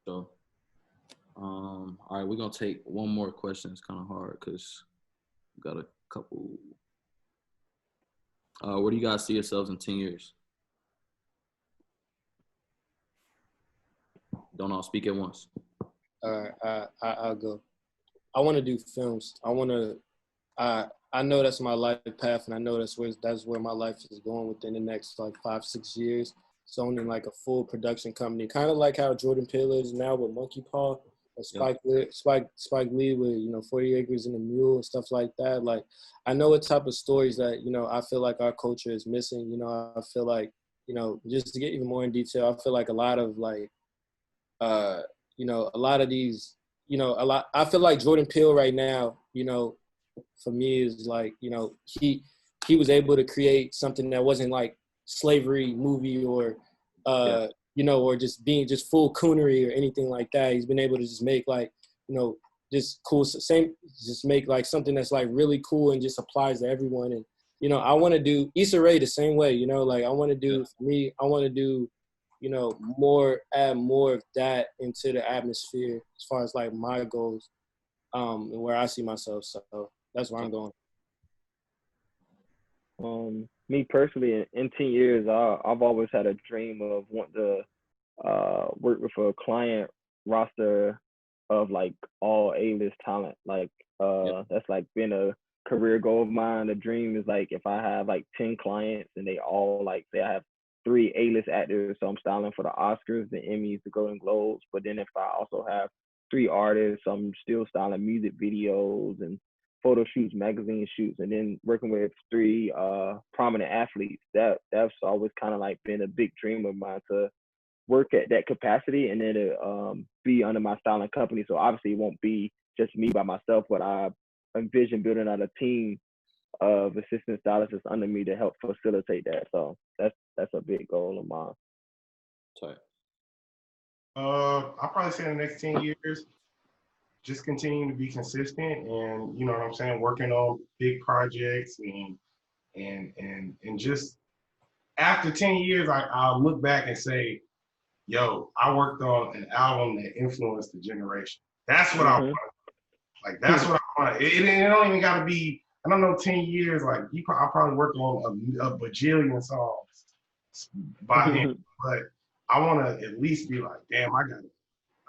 So, all right, we're gonna take one more question. It's kind of hard because we got a couple. Where do you guys see yourselves in 10 years? Don't all speak at once. All right, I'll go. I want to do films. I know that's my life path, and I know that's where my life is going within the next like 5-6 years. So owning like a full production company, kind of like how Jordan Peele is now with Monkey Paw, or Spike Lee with, you know, 40 Acres and a Mule and stuff like that. Like, I know what type of stories that, you know, I feel like our culture is missing. You know, I feel like, you know, just to get even more in detail, I feel like a lot of like, you know, a lot of these, you know, I feel like Jordan Peele right now, you know, for me is like, you know, he was able to create something that wasn't like slavery movie or you know, or just being just full coonery or anything like that. He's been able to just make like, you know, just cool, just make like something that's like really cool and just applies to everyone. And, you know, I want to do Issa Rae the same way, you know, like I want to do, for me, I want to do, you know, add more of that into the atmosphere as far as like my goals and where I see myself. So that's where I'm going. Me personally, in 10 years, I've always had a dream of wanting to work with a client roster of like all A-list talent. Like that's like been a career goal of mine. The dream is like if I have like 10 clients and they all like, say I have 3 A-list actors, so I'm styling for the Oscars, the Emmys, the Golden Globes. But then if I also have 3 artists, I'm still styling music videos and photo shoots, magazine shoots, and then working with 3 prominent athletes. That's always kind of like been a big dream of mine, to work at that capacity and then to be under my styling company. So obviously it won't be just me by myself, but I envision building out a team of assistant stylists under me to help facilitate that. So that's a big goal of mine. Sorry. I'll probably say in the next 10 years, just continuing to be consistent and, you know what I'm saying, working on big projects and just after 10 years, I'll look back and say, yo, I worked on an album that influenced the generation. That's what I want. Like, that's what I want. It don't even got to be, I don't know, 10 years. Like, I'll probably work on a bajillion songs by him. But I want to at least be like, damn, I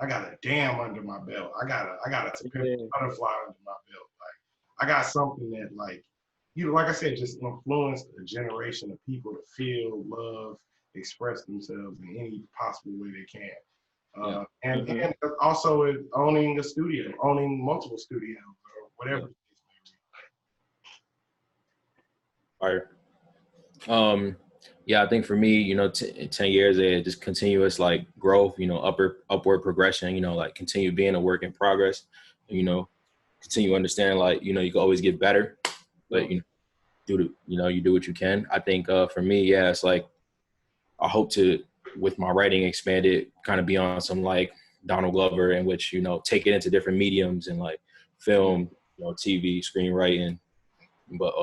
got a damn under my belt. I got a butterfly under my belt. Like, I got something that, like, you know, like I said, just influenced a generation of people to feel, love, express themselves in any possible way they can. And also owning a studio, owning multiple studios or whatever. Yeah, I think for me, you know, 10 years, just continuous like growth, you know, upward progression, you know, like continue being a work in progress, you know, continue understanding like, you know, you can always get better, but you know, you do what you can. I think for me, yeah, it's like I hope to, with my writing, expand it, kind of be on some like Donald Glover, in which, take it into different mediums and like film, TV, screenwriting, but,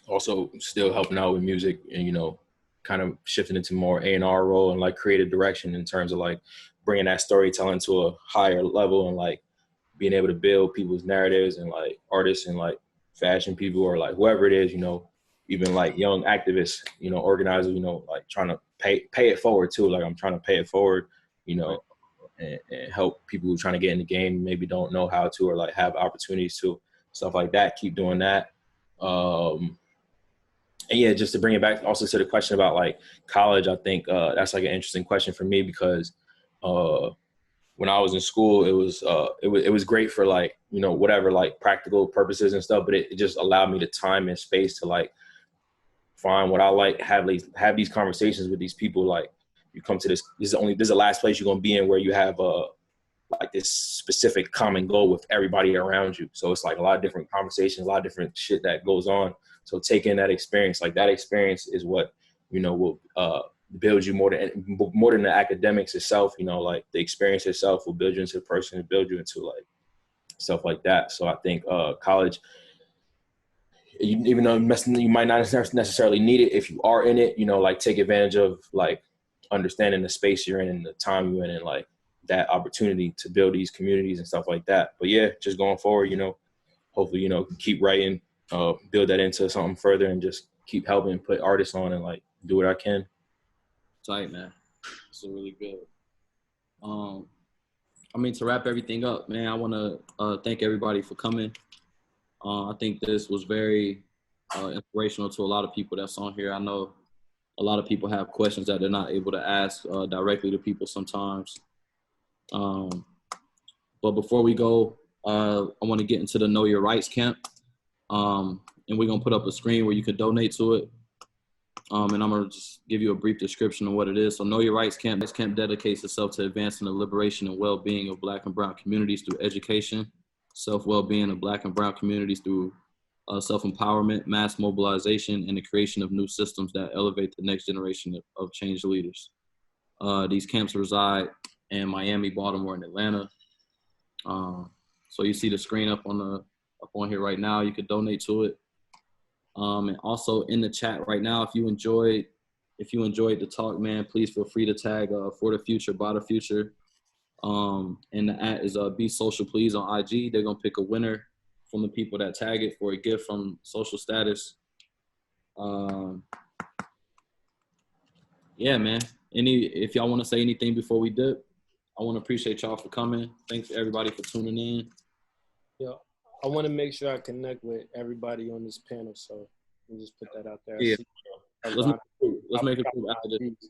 also still helping out with music and, kind of shifting into more A&R role and like creative direction in terms of like bringing that storytelling to a higher level and like being able to build people's narratives and like artists and like fashion people or like whoever it is, even like young activists, organizers, like trying to pay it forward too. Like I'm trying to pay it forward, and help people who are trying to get in the game, maybe don't know how to, or like have opportunities to, stuff like that. Keep doing that. And yeah, just to bring it back also to the question about like college, I think that's like an interesting question for me because when I was in school, it was great for like, whatever, like practical purposes and stuff, but it just allowed me the time and space to like find what I like, have these conversations with these people. Like you come to this is the last place you're going to be in where you have like this specific common goal with everybody around you. So it's like a lot of different conversations, a lot of different shit that goes on. So taking that experience, like that experience is what, will build you more than the academics itself, like the experience itself will build you into a person and build you into like stuff like that. So I think college, even though you might not necessarily need it, if you are in it, like take advantage of like understanding the space you're in and the time you're in and like that opportunity to build these communities and stuff like that. But yeah, just going forward, hopefully, keep writing, build that into something further and just keep helping put artists on and like do what I can. Tight, man. It's really good. To wrap everything up, man, I want to thank everybody for coming. I think this was very inspirational to a lot of people that's on here. I know a lot of people have questions that they're not able to ask directly to people sometimes. But before we go, I want to get into the Know Your Rights camp. And we're going to put up a screen where you can donate to it. And I'm going to just give you a brief description of what it is. So Know Your Rights camp. This camp dedicates itself to advancing the liberation and well-being of Black and brown communities through education, self-well-being of Black and brown communities through self-empowerment, mass mobilization, and the creation of new systems that elevate the next generation of change leaders. These camps reside in Miami, Baltimore, and Atlanta. So you see the screen up on here right now. You could donate to it. And also in the chat right now, if you enjoyed the talk, man, please feel free to tag For the Future, by the Future. And the @ is Be Social Please on IG. They're gonna pick a winner from the people that tag it for a gift from Social Status. Yeah, man. If y'all want to say anything before we dip, I want to appreciate y'all for coming. Thanks everybody for tuning in. Yeah, I want to make sure I connect with everybody on this panel, so we'll just put that out there. Yeah. Let's make a group after this.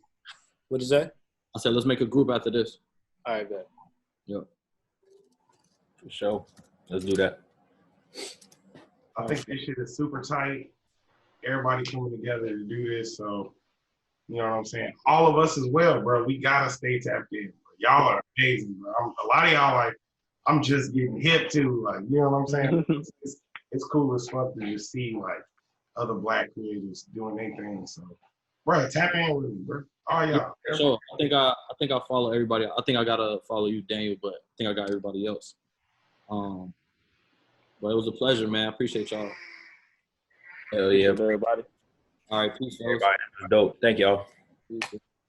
What is that? I said let's make a group after this. All right, good. Yep. For sure. Let's do that. I think this shit is super tight. Everybody coming together to do this, so you know what I'm saying? All of us as well, bro. We gotta stay tapped in. Y'all are amazing, bro. A lot of y'all like, I'm just getting hip to, like, you know what I'm saying? it's cool as fuck to just see like other Black creators doing their thing. So, bro, tap in with me, bro. Oh yeah. Sure. I think I follow everybody. I think I gotta follow you, Daniel, but I think I got everybody else. But it was a pleasure, man. I appreciate y'all. Hell yeah. Everybody. All right, peace, fellas. Everybody, dope. Thank y'all. Peace.